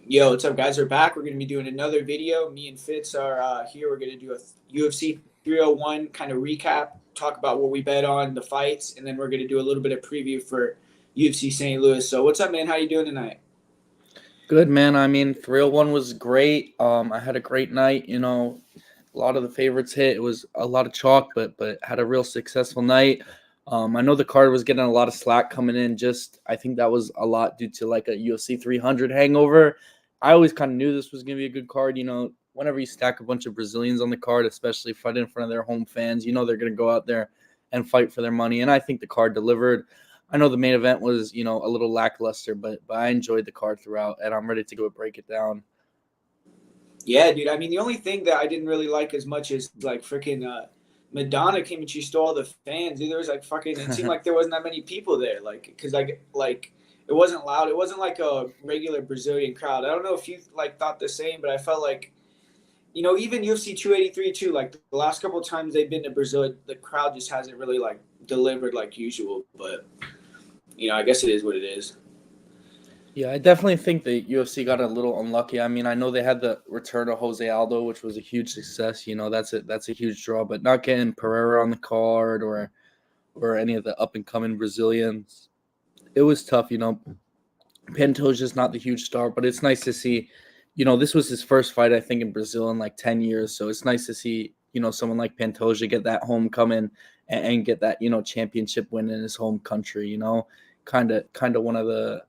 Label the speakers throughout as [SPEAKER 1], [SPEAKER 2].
[SPEAKER 1] Yo, what's up, guys? We're back. We're going to be doing another video. Me and Fitz are here. We're going to do a UFC 301 kind of recap, talk about what we bet on, the fights, and then we're going to do a little bit of preview for UFC St. Louis. So, what's up, man? How you doing tonight?
[SPEAKER 2] Good, man. I mean, 301 was great. I had a great night. A lot of the favorites hit. It was a lot of chalk, but had a real successful night. I know the card was getting a lot of slack coming in. Just I think that was a lot due to like a UFC 300 hangover. I always kind of knew this was gonna be a good card. Whenever you stack a bunch of Brazilians on the card, especially fighting in front of their home fans, they're gonna go out there and fight for their money. And I think the card delivered. I know the main event was, a little lackluster, but I enjoyed the card throughout, and I'm ready to go break it down.
[SPEAKER 1] Yeah, dude. I mean, the only thing that I didn't really like as much is like freaking Madonna came and she stole all the fans. Dude, there was like fucking. It seemed like there wasn't that many people there, like because like it wasn't loud. It wasn't like a regular Brazilian crowd. I don't know if you like thought the same, but I felt like even UFC 283 too. Like the last couple of times they've been to Brazil, the crowd just hasn't really like delivered like usual. But I guess it is what it is.
[SPEAKER 2] Yeah, I definitely think the UFC got a little unlucky. I mean, I know they had the return of Jose Aldo, which was a huge success. That's a huge draw, but not getting Pereira on the card or any of the up and coming Brazilians, it was tough. Pantoja's just not the huge star, but it's nice to see. This was his first fight, I think, in Brazil in like 10 years. So it's nice to see someone like Pantoja get that homecoming and get that championship win in his home country. Kind of one of the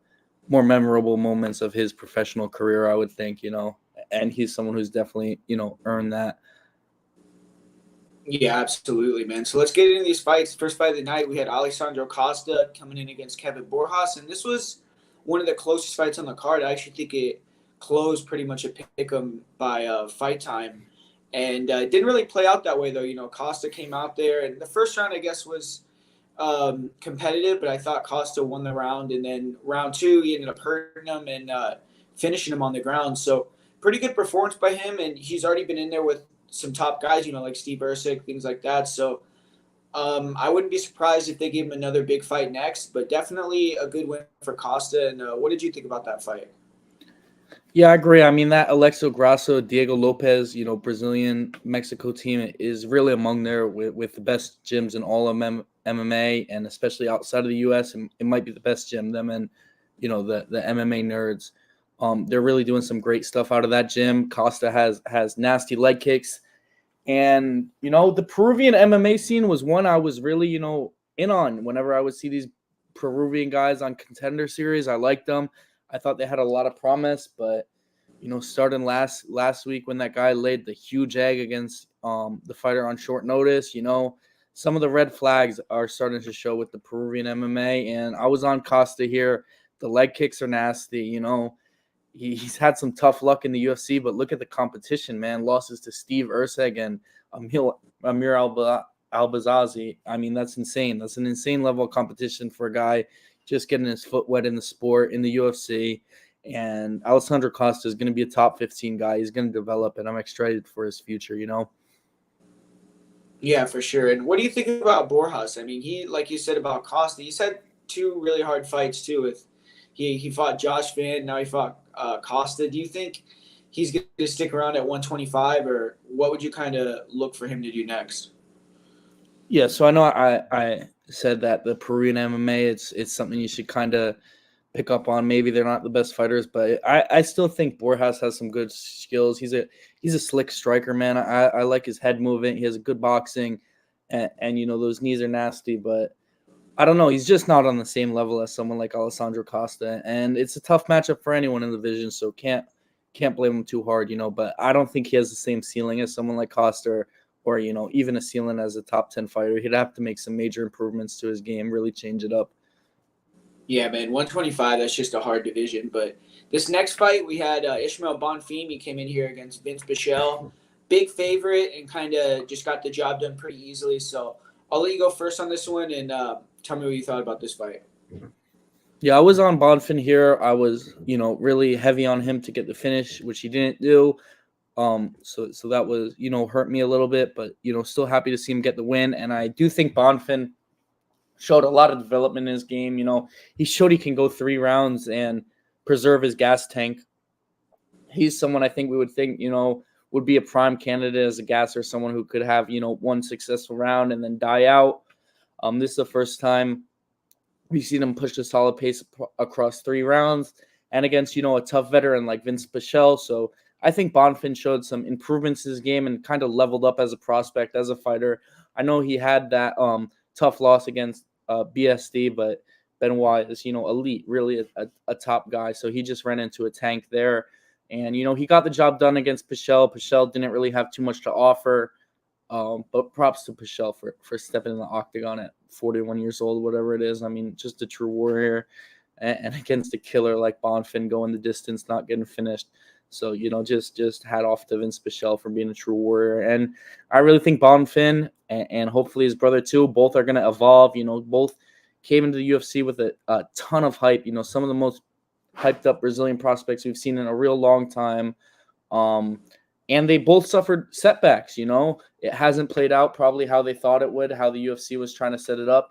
[SPEAKER 2] more memorable moments of his professional career, I would think, and he's someone who's definitely, earned that.
[SPEAKER 1] Yeah, absolutely, man. So let's get into these fights. First fight of the night, we had Alessandro Costa coming in against Kevin Borjas, and this was one of the closest fights on the card. I actually think it closed pretty much a pick 'em by fight time, and it didn't really play out that way though. Costa came out there, and the first round I guess was competitive, but I thought Costa won the round, and then round two he ended up hurting him and finishing him on the ground. So pretty good performance by him, and he's already been in there with some top guys, like Steve Ercik, things like that. So I wouldn't be surprised if they gave him another big fight next, but definitely a good win for Costa. And what did you think about that fight?
[SPEAKER 2] Yeah, I agree. I mean, that Alexo Grasso, Diego Lopez, Brazilian Mexico team is really among there with the best gyms in all of MMA, and especially outside of the U.S. And it might be the best gym. Them and the MMA nerds. They're really doing some great stuff out of that gym. Costa has nasty leg kicks, and the Peruvian MMA scene was one I was really in on. Whenever I would see these Peruvian guys on Contender Series, I liked them. I thought they had a lot of promise, but starting last week when that guy laid the huge egg against the fighter on short notice, some of the red flags are starting to show with the Peruvian MMA. And I was on Costa here. The leg kicks are nasty. He's had some tough luck in the UFC, but look at the competition, man. Losses to Steve Erceg and Amir Albazazi. I mean, that's insane. That's an insane level of competition for a guy just getting his foot wet in the sport in the UFC. And Alessandro Costa is going to be a top 15 guy. He's going to develop, and I'm excited for his future.
[SPEAKER 1] Yeah, for sure. And what do you think about Borjas? I mean, he, like you said about Costa, he's had two really hard fights too. With he fought Josh Van, now he fought Costa. Do you think he's going to stick around at 125, or what would you kind of look for him to do next?
[SPEAKER 2] Yeah, so I know I said that the Peruvian MMA, it's something you should kind of pick up on. Maybe they're not the best fighters, but I still think Borjas has some good skills. He's a slick striker, man. I like his head movement. He has good boxing, and those knees are nasty, but I don't know. He's just not on the same level as someone like Alessandro Costa, and it's a tough matchup for anyone in the division. So can't blame him too hard. But I don't think he has the same ceiling as someone like Costa, or even a ceiling as a top 10 fighter. He'd have to make some major improvements to his game, really change it up.
[SPEAKER 1] Yeah, man, 125, that's just a hard division. But this next fight, we had Ishmael Bonfim. He came in here against Vince Bichelle. Big favorite and kind of just got the job done pretty easily. So I'll let you go first on this one and tell me what you thought about this fight.
[SPEAKER 2] Yeah, I was on Bonfin here. I was, really heavy on him to get the finish, which he didn't do. So that was, hurt me a little bit, but still happy to see him get the win. And I do think Bonfin showed a lot of development in his game. He showed he can go 3 rounds and preserve his gas tank. he's someone I think we would think, would be a prime candidate as a gasser, someone who could have, one successful round and then die out. This is the first time we've seen him push a solid pace across 3 rounds and against, a tough veteran like Vince Pichel. So I think Bonfim showed some improvements in his game and kind of leveled up as a prospect, as a fighter. I know he had that tough loss against BSD, but Benoit is, elite, really a top guy. So he just ran into a tank there. And, he got the job done against Pichel. Pichel didn't really have too much to offer. But props to Pichel for stepping in the octagon at 41 years old, whatever it is. I mean, just a true warrior. And against a killer like Bonfim going the distance, not getting finished. So, just hat off to Vince Pichel for being a true warrior. And I really think Bonfim and hopefully his brother too, both are going to evolve. Both came into the UFC with a ton of hype. Some of the most hyped up Brazilian prospects we've seen in a real long time. And they both suffered setbacks. It hasn't played out probably how they thought it would, how the UFC was trying to set it up.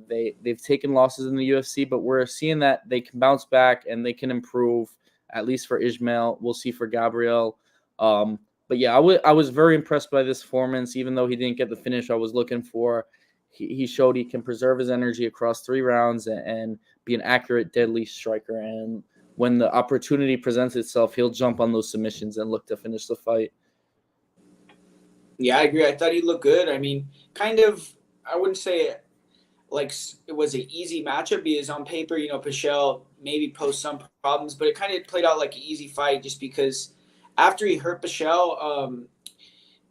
[SPEAKER 2] They've taken losses in the UFC, but we're seeing that they can bounce back and they can improve, at least for Ismael. We'll see for Gabriel. But yeah, I was very impressed by this performance, even though he didn't get the finish I was looking for. He showed he can preserve his energy across 3 rounds and be an accurate, deadly striker. And when the opportunity presents itself, he'll jump on those submissions and look to finish the fight.
[SPEAKER 1] Yeah, I agree. I thought he looked good. I mean, kind of, I wouldn't say like it was an easy matchup because on paper, Pichel maybe posed some problems, but it kind of played out like an easy fight just because after he hurt Pichel,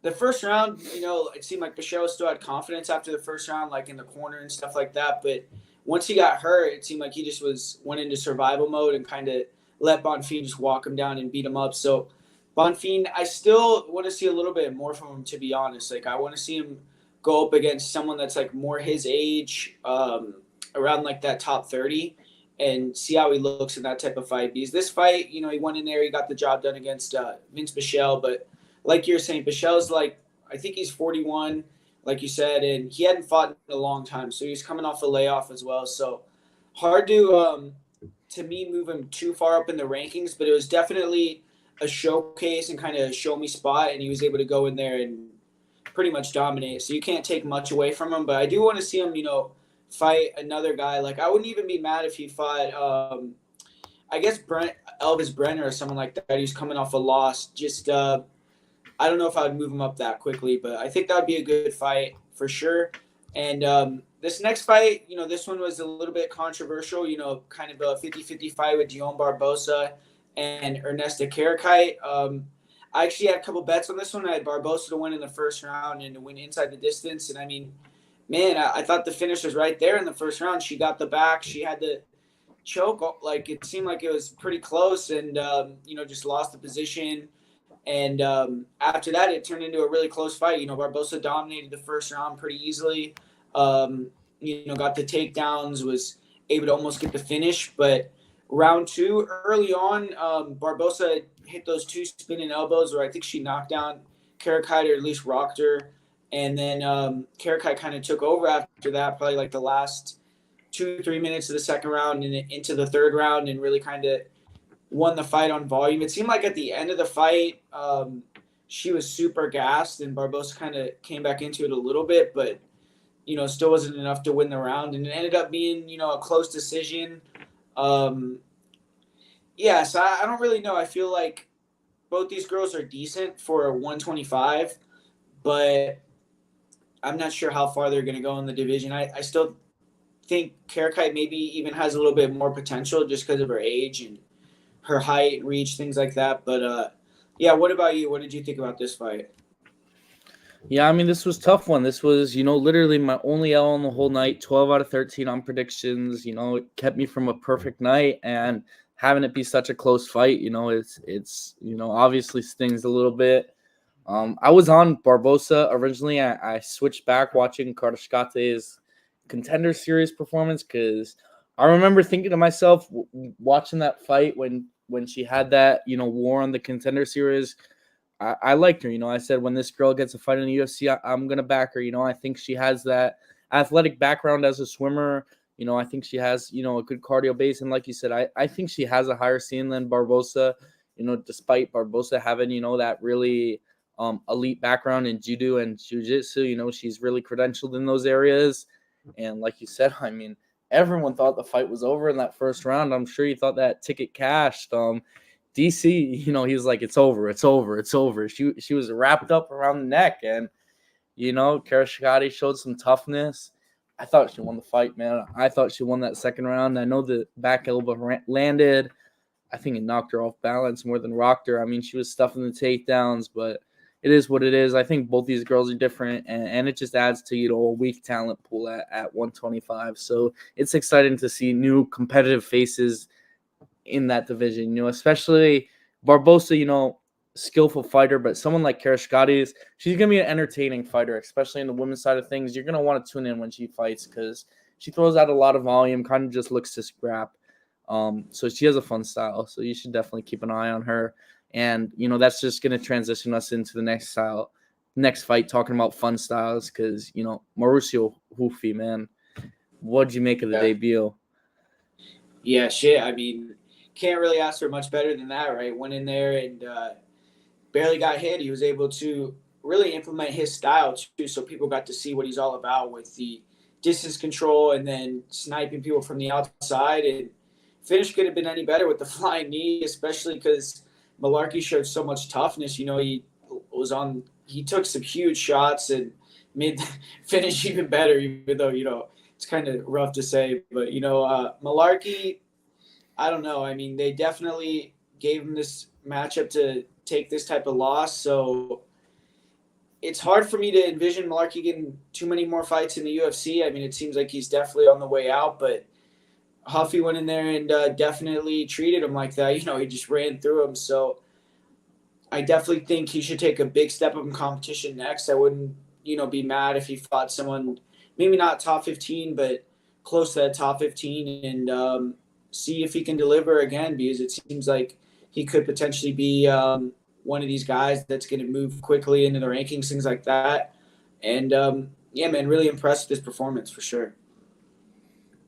[SPEAKER 1] the first round, it seemed like Pichel still had confidence after the first round, like in the corner and stuff like that. But once he got hurt, it seemed like he just went into survival mode and kind of let Bonfim just walk him down and beat him up. So Bonfim, I still want to see a little bit more from him, to be honest. Like, I want to see him go up against someone that's like more his age, around like that top 30, and see how he looks in that type of fight. Because this fight, he went in there, he got the job done against Vince Pichel, but like you're saying, Pichel's like, I think he's 41, like you said, and he hadn't fought in a long time, so he's coming off a layoff as well. So hard to me move him too far up in the rankings, but it was definitely a showcase and kind of show me spot, and he was able to go in there and pretty much dominate. So you can't take much away from him, but I do want to see him, fight another guy. Like, I wouldn't even be mad if he fought, I guess Elvis Brenner or someone like that. He's coming off a loss. Just I don't know if I would move him up that quickly, but I think that would be a good fight for sure. And this next fight, this one was a little bit controversial, kind of a 50-50 fight with Dion Barbosa and Ernesta Karakite. I actually had a couple bets on this one. I had Barbosa to win in the first round and to win inside the distance. And I mean, man, I thought the finish was right there in the first round. She got the back. She had the choke. Like, it seemed like it was pretty close and, just lost the position. And after that, it turned into a really close fight. Barbosa dominated the first round pretty easily. Got the takedowns, was able to almost get the finish. But round 2, early on, Barbosa hit those 2 spinning elbows where I think she knocked down Karakite, or at least rocked her. And then Karakite kind of took over after that, probably like the last 2-3 minutes of the second round and into the third round, and really kind of won the fight on volume. It seemed like at the end of the fight, she was super gassed, and Barbosa kind of came back into it a little bit, but, still wasn't enough to win the round. And it ended up being, a close decision. So I don't really know. I feel like both these girls are decent for 125, but I'm not sure how far they're going to go in the division. I still think Karakite maybe even has a little bit more potential just because of her age and her height, reach, things like that. But, what about you? What did you think about this fight?
[SPEAKER 2] Yeah, I mean, this was a tough one. This was, literally my only L on the whole night, 12 out of 13 on predictions. It kept me from a perfect night, and having it be such a close fight, it's obviously stings a little bit. I was on Barbosa originally. I switched back watching Karaskate's Contender Series performance because I remember thinking to myself, watching that fight when she had that, war on the Contender Series, I liked her. I said, when this girl gets a fight in the UFC, I'm going to back her. I think she has that athletic background as a swimmer. I think she has, a good cardio base. And like you said, I think she has a higher ceiling than Barbosa. despite Barbosa having, that really elite background in judo and jiu-jitsu, she's really credentialed in those areas. And like you said, I mean, everyone thought the fight was over in that first round. I'm sure you thought that ticket cashed. DC, he was like, it's over, it's over, it's over. She was wrapped up around the neck, and Karashikati showed some toughness. I thought she won the fight, man. I thought she won that second round. I know the back elbow landed. I think it knocked her off balance more than rocked her. I mean, she was stuffing the takedowns, but it is what it is. I think both these girls are different, and it just adds to, a weak talent pool at 125. So it's exciting to see new competitive faces in that division, especially Barbosa, skillful fighter, but someone like Karashikati, she's going to be an entertaining fighter, especially in the women's side of things. You're going to want to tune in when she fights because she throws out a lot of volume, kind of just looks to scrap. So she has a fun style, so you should definitely keep an eye on her. And, that's just going to transition us into the next fight, talking about fun styles because, Mauricio Hufi, man, what'd you make of the debut?
[SPEAKER 1] Yeah, shit. I mean, can't really ask for much better than that, right? Went in there and barely got hit. He was able to really implement his style, too, so people got to see what he's all about with the distance control and then sniping people from the outside. And finish couldn't have been any better with the flying knee, especially because Malarkey showed so much toughness. He took some huge shots and made the finish even better, even though, it's kind of rough to say. But, Malarkey, I don't know. I mean, they definitely gave him this matchup to take this type of loss. So it's hard for me to envision Malarkey getting too many more fights in the UFC. I mean, it seems like he's definitely on the way out, but Huffy went in there and definitely treated him like that. He just ran through him. So I definitely think he should take a big step up in competition next. I wouldn't, be mad if he fought someone, maybe not top 15, but close to that top 15 and see if he can deliver again, because it seems like he could potentially be one of these guys that's going to move quickly into the rankings, things like that. And yeah, man, really impressed with his performance for sure.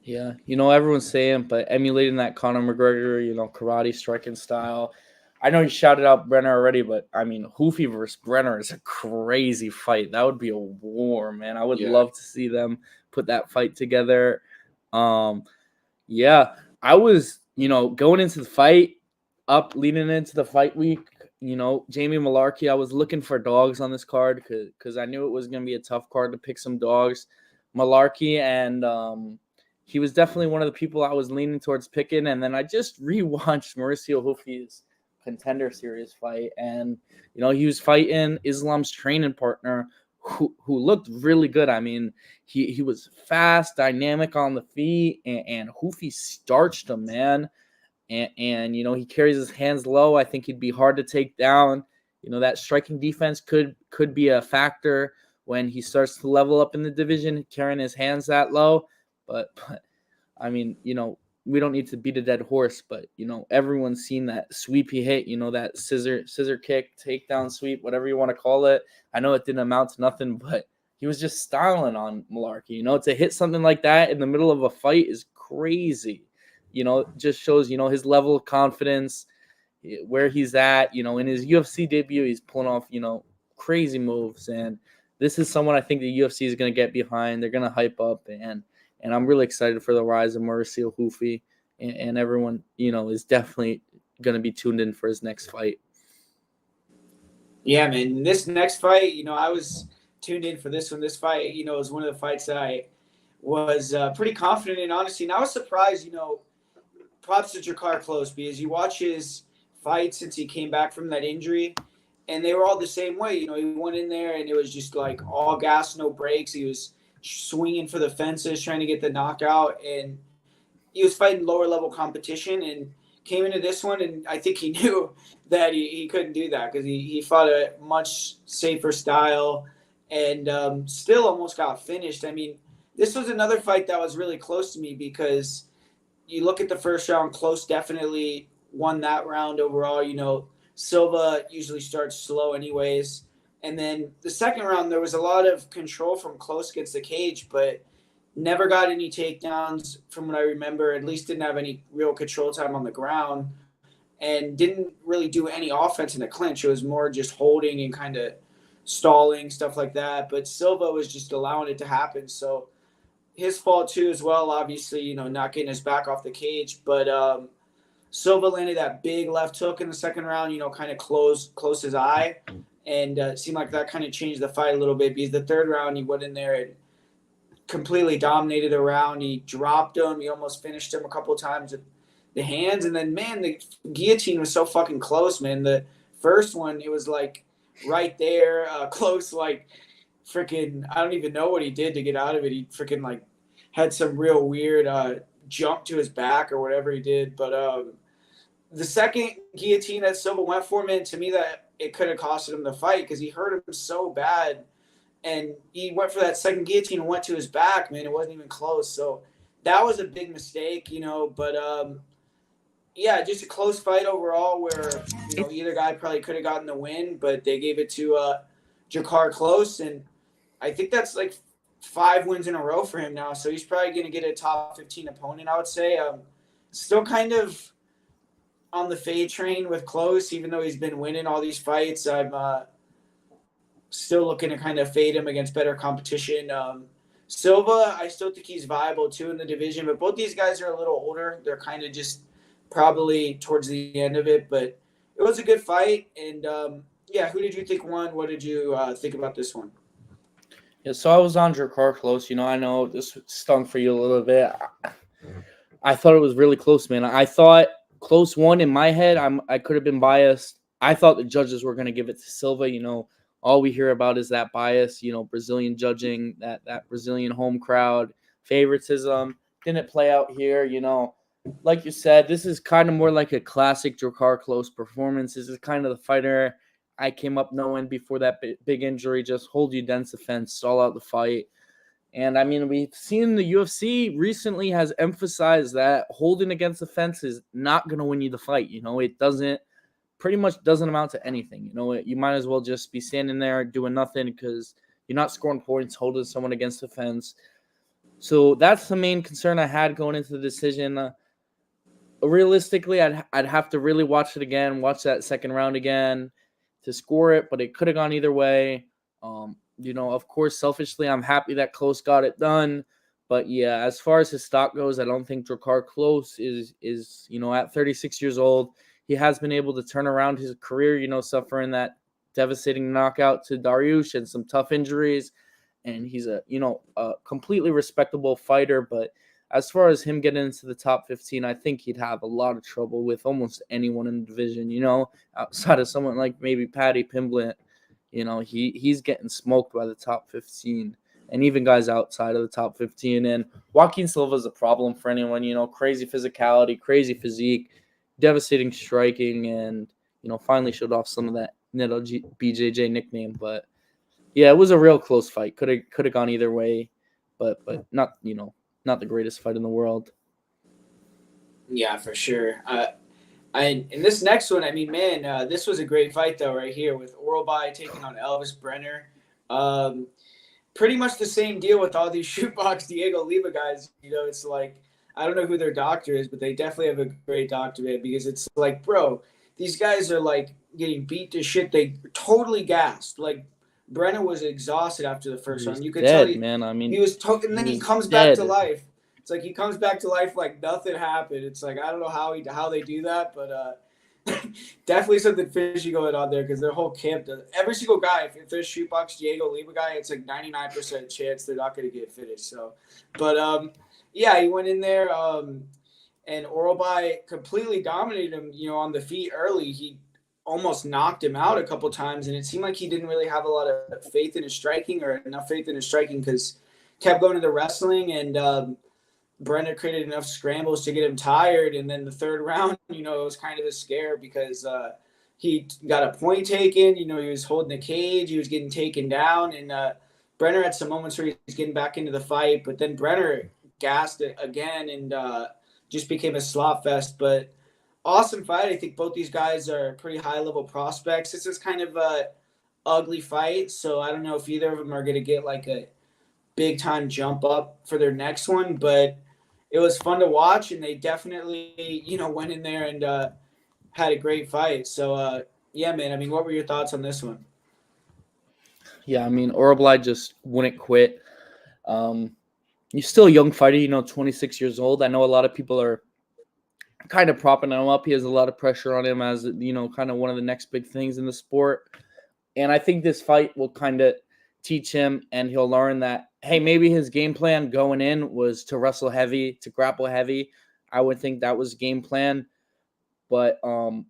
[SPEAKER 2] Yeah, everyone's saying, but emulating that Conor McGregor, karate striking style. I know you shouted out Brenner already, but I mean, Hoofy versus Brenner is a crazy fight. That would be a war, man. I would love to see them put that fight together. Yeah, I was, going into the fight, leading into the fight week, Jamie Malarkey, I was looking for dogs on this card because I knew it was going to be a tough card to pick some dogs. Malarkey, and he was definitely one of the people I was leaning towards picking. And then I just rewatched Mauricio Hufi's Contender Series fight. And, he was fighting Islam's training partner who looked really good. I mean, he was fast, dynamic on the feet, and Hufi starched him, man. And he carries his hands low. I think he'd be hard to take down. That striking defense could be a factor when he starts to level up in the division, carrying his hands that low. But I mean, we don't need to beat a dead horse, but everyone's seen that sweep he hit, that scissor kick, takedown sweep, whatever you want to call it. I know it didn't amount to nothing, but he was just styling on Malarkey. To hit something like that in the middle of a fight is crazy. Just shows, his level of confidence, where he's at. In his UFC debut, he's pulling off, crazy moves. And this is someone I think the UFC is going to get behind. They're going to hype up. And I'm really excited for the rise of Mauricio Hufi. And everyone, is definitely going to be tuned in for his next fight.
[SPEAKER 1] Yeah, man. This next fight, I was tuned in for this one. This fight, was one of the fights that I was pretty confident in, honestly. And I was surprised, props to Jakar Close, because you watch his fight since he came back from that injury, and they were all the same way. He went in there and it was just like all gas, no brakes. He was swinging for the fences, trying to get the knockout, and he was fighting lower level competition and came into this one, and I think he knew that he couldn't do that because he fought a much safer style and still almost got finished. I mean, this was another fight that was really close to me because you look at the first round, Close definitely won that round overall. Silva usually starts slow anyways. And then the second round, there was a lot of control from Close against the cage, but never got any takedowns from what I remember. At least didn't have any real control time on the ground. and didn't really do any offense in the clinch. It was more just holding and kind of stalling, stuff like that. But Silva was just allowing it to happen. So his fault too as well, obviously, not getting his back off the cage. But Silva landed that big left hook in the second round, kind of close his eye. And it seemed like that kind of changed the fight a little bit because the third round he went in there and completely dominated the round. He dropped him. He almost finished him a couple of times with the hands. And then, man, the guillotine was so fucking close, man. The first one, it was like right there, close, like freaking, I don't even know what he did to get out of it. He freaking like had some real weird jump to his back or whatever he did. But the second guillotine that Silva went for, man, to me that it could have costed him the fight because he hurt him so bad. And he went for that second guillotine and went to his back, man. It wasn't even close. So that was a big mistake, But, yeah, just a close fight overall where, either guy probably could have gotten the win, but they gave it to Jakar Close. And I think that's like 5 wins in a row for him now. So he's probably going to get a top 15 opponent, I would say. Still kind of on the fade train with Close, even though he's been winning all these fights. I'm still looking to kind of fade him against better competition. Silva, I still think he's viable too in the division, but both these guys are a little older. They're kind of just probably towards the end of it, but it was a good fight. And yeah, who did you think won? What did you think about this one?
[SPEAKER 2] Yeah, so I was on Jakar Close. I know this stung for you a little bit. I thought it was really close, man. I thought Close won in my head. I could have been biased. I thought the judges were going to give it to Silva. All we hear about is that bias, Brazilian judging, that Brazilian home crowd, favoritism. Didn't play out here, Like you said, this is kind of more like a classic Jakar Close performance. This is kind of the fighter I came up knowing before that big injury. Just hold you dense defense, stall out the fight. And, I mean, we've seen the UFC recently has emphasized that holding against the fence is not going to win you the fight. It pretty much doesn't amount to anything. You might as well just be standing there doing nothing because you're not scoring points, holding someone against the fence. So that's the main concern I had going into the decision. Realistically, I'd have to really watch it again, watch that second round again to score it, but it could have gone either way. Of course, selfishly, I'm happy that Close got it done. But, yeah, as far as his stock goes, I don't think Jakar Close is at 36 years old. He has been able to turn around his career, suffering that devastating knockout to Dariush and some tough injuries. And he's a completely respectable fighter. But as far as him getting into the top 15, I think he'd have a lot of trouble with almost anyone in the division, outside of someone like maybe Paddy Pimblett. He's getting smoked by the top 15 and even guys outside of the top 15. And Joaquin Silva is a problem for anyone, crazy physicality, crazy physique, devastating striking, and, finally showed off some of that Neto BJJ nickname. But, yeah, it was a real close fight. Could have gone either way, but not, not the greatest fight in the world.
[SPEAKER 1] Yeah, for sure. In this next one, I mean, man, this was a great fight, though, right here with Orlby taking on Elvis Brenner. Pretty much the same deal with all these shootbox Diego Lima guys. It's like, I don't know who their doctor is, but they definitely have a great doctor, man, because it's like, bro, these guys are, like, getting beat to shit. They totally gassed. Like, Brenner was exhausted after the first round. You could tell
[SPEAKER 2] man. I mean,
[SPEAKER 1] he was and then he comes back to life. It's like he comes back to life like nothing happened. It's like, I don't know how they do that, but definitely something fishy going on there because their whole camp does. Every single guy, if there's shootbox Diego Lima guy, it's like 99% chance they're not going to get finished. So, but yeah, he went in there and Orlby completely dominated him, on the feet early. He almost knocked him out a couple times, and it seemed like he didn't really have a lot of faith in his striking or enough faith in his striking because kept going to the wrestling and Brenner created enough scrambles to get him tired. And then the third round, it was kind of a scare because he got a point taken. He was holding the cage. He was getting taken down. And Brenner had some moments where he was getting back into the fight. But then Brenner gassed it again and just became a slop fest. But awesome fight. I think both these guys are pretty high-level prospects. This is kind of a ugly fight. So I don't know if either of them are going to get like a big-time jump up for their next one. But it was fun to watch, and they definitely, went in there and had a great fight. So yeah, man. I mean, what were your thoughts on this one?
[SPEAKER 2] Yeah, I mean, Orablai just wouldn't quit. Um, he's still a young fighter, 26 years old. I know a lot of people are kind of propping him up. He has a lot of pressure on him as, kind of one of the next big things in the sport. And I think this fight will kind of teach him, and he'll learn that, hey, maybe his game plan going in was to wrestle heavy, to grapple heavy. I would think that was game plan. But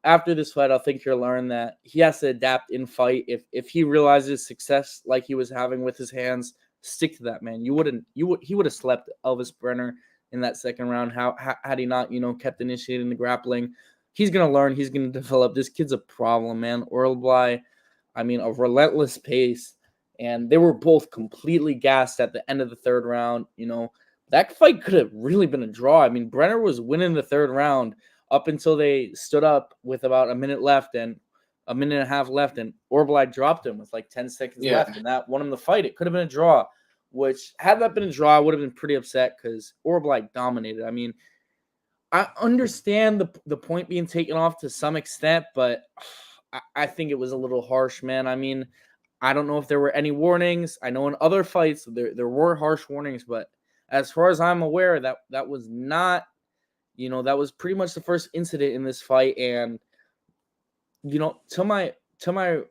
[SPEAKER 2] after this fight, I think he'll learn that he has to adapt in fight. If he realizes success like he was having with his hands, stick to that, man. He would have slept Elvis Brenner in that second round. How had he not, kept initiating the grappling? He's gonna learn. He's gonna develop. This kid's a problem, man. Orlby, I mean, a relentless pace, and they were both completely gassed at the end of the third round. That fight could have really been a draw. I mean, Brenner was winning the third round up until they stood up with about a minute left and a minute and a half left, and Orblai dropped him with like 10 seconds left, and that won him the fight. It could have been a draw, which had that been a draw, I would have been pretty upset because Orblai dominated. I mean, I understand the point being taken off to some extent, but I think it was a little harsh, man. I mean, I don't know if there were any warnings. I know in other fights there were harsh warnings, but as far as I'm aware, that was not, that was pretty much the first incident in this fight. And to my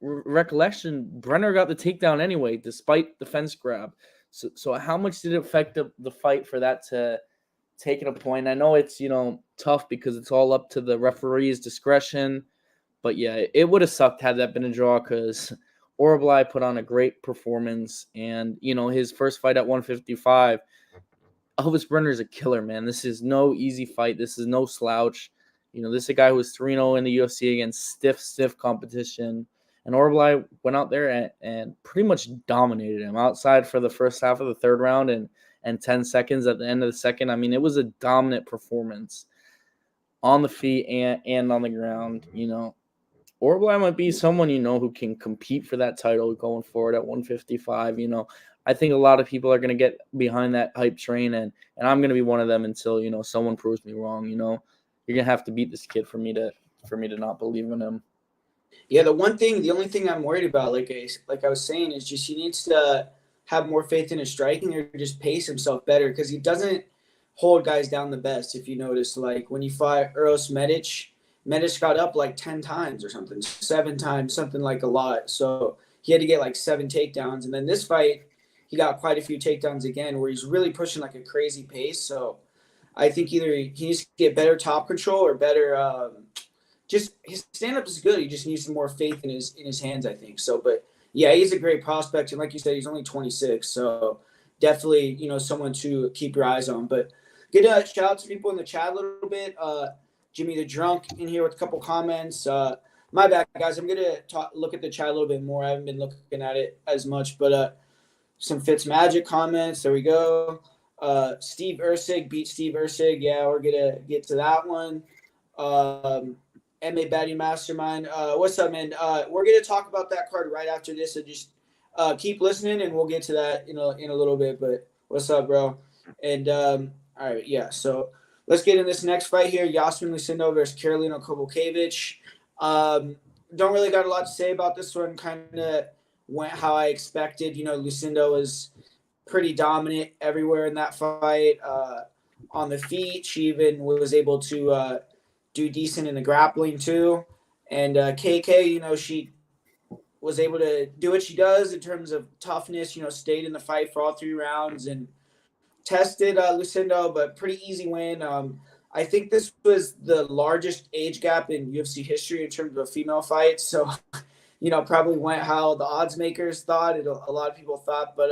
[SPEAKER 2] recollection, Brenner got the takedown anyway, despite the fence grab. So how much did it affect the fight for that to take a point? I know it's tough because it's all up to the referee's discretion, but yeah, it would have sucked had that been a draw because Orblai put on a great performance, and his first fight at 155. Elvis Brenner is a killer, man. This is no easy fight. This is no slouch. This is a guy who was 3-0 in the UFC against stiff competition. And Orblai went out there and pretty much dominated him outside for the first half of the third round and 10 seconds at the end of the second. I mean, it was a dominant performance on the feet and on the ground. Orblai might be someone, who can compete for that title going forward at 155. I think a lot of people are going to get behind that hype train, and I'm going to be one of them until, someone proves me wrong. You're going to have to beat this kid for me to not believe in him.
[SPEAKER 1] Yeah, the only thing I'm worried about, like I was saying, is just he needs to have more faith in his striking or just pace himself better because he doesn't hold guys down the best. If you notice, like when you fought Uros Medic got up like 10 times or something, 7 times, something like a lot. So he had to get like 7 takedowns. And then this fight, he got quite a few takedowns again where he's really pushing like a crazy pace. So I think either he needs to get better top control or better just his stand up is good. He just needs some more faith in his hands, I think. So, but yeah, he's a great prospect, and like you said, he's only 26, so definitely someone to keep your eyes on. But good shout out to people in the chat a little bit. Jimmy the Drunk in here with a couple comments. My bad, guys. I'm gonna look at the chat a little bit more. I haven't been looking at it as much, but some Fitzmagic comments. There we go. Steve Ursig beat Steve Ursig. Yeah, we're gonna get to that one. MA Batting Mastermind. What's up, man? We're gonna talk about that card right after this, so just keep listening, and we'll get to that in a little bit. But what's up, bro? And all right, yeah. So let's get in this next fight here: Yasmin Lucindo versus Karolina Kowalkiewicz. Don't really got a lot to say about this one. Kind of went how I expected. Lucindo was pretty dominant everywhere in that fight. On the feet, she even was able to do decent in the grappling too. And KK, she was able to do what she does in terms of toughness, stayed in the fight for all 3 rounds and tested Lucindo, but pretty easy win. I think this was the largest age gap in UFC history in terms of a female fight. So, probably went how the odds makers thought, a lot of people thought. But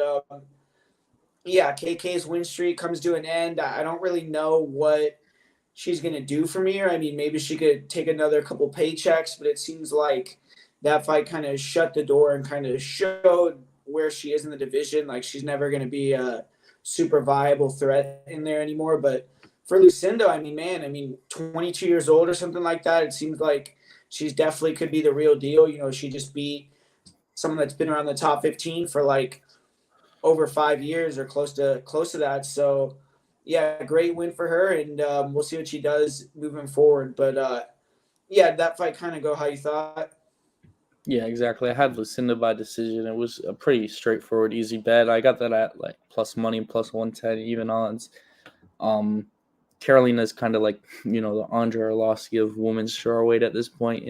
[SPEAKER 1] yeah, KK's win streak comes to an end. I don't really know what she's going to do from here. I mean, maybe she could take another couple paychecks, but it seems like that fight kind of shut the door and kind of showed where she is in the division. Like she's never going to be a super viable threat in there anymore. But for Lucindo, 22 years old or something like that, it seems like she's definitely could be the real deal. She just beat someone that's been around the top 15 for like over 5 years or close to that. So yeah, great win for her, and we'll see what she does moving forward. But Yeah, that fight kind of go how you thought.
[SPEAKER 2] Yeah, exactly. I had Lucinda by decision. It was a pretty straightforward, easy bet. I got that at like plus money, plus 110, even odds. Um, Carolina's kind of like, the Andre Arlovsky of women's strawweight at this point.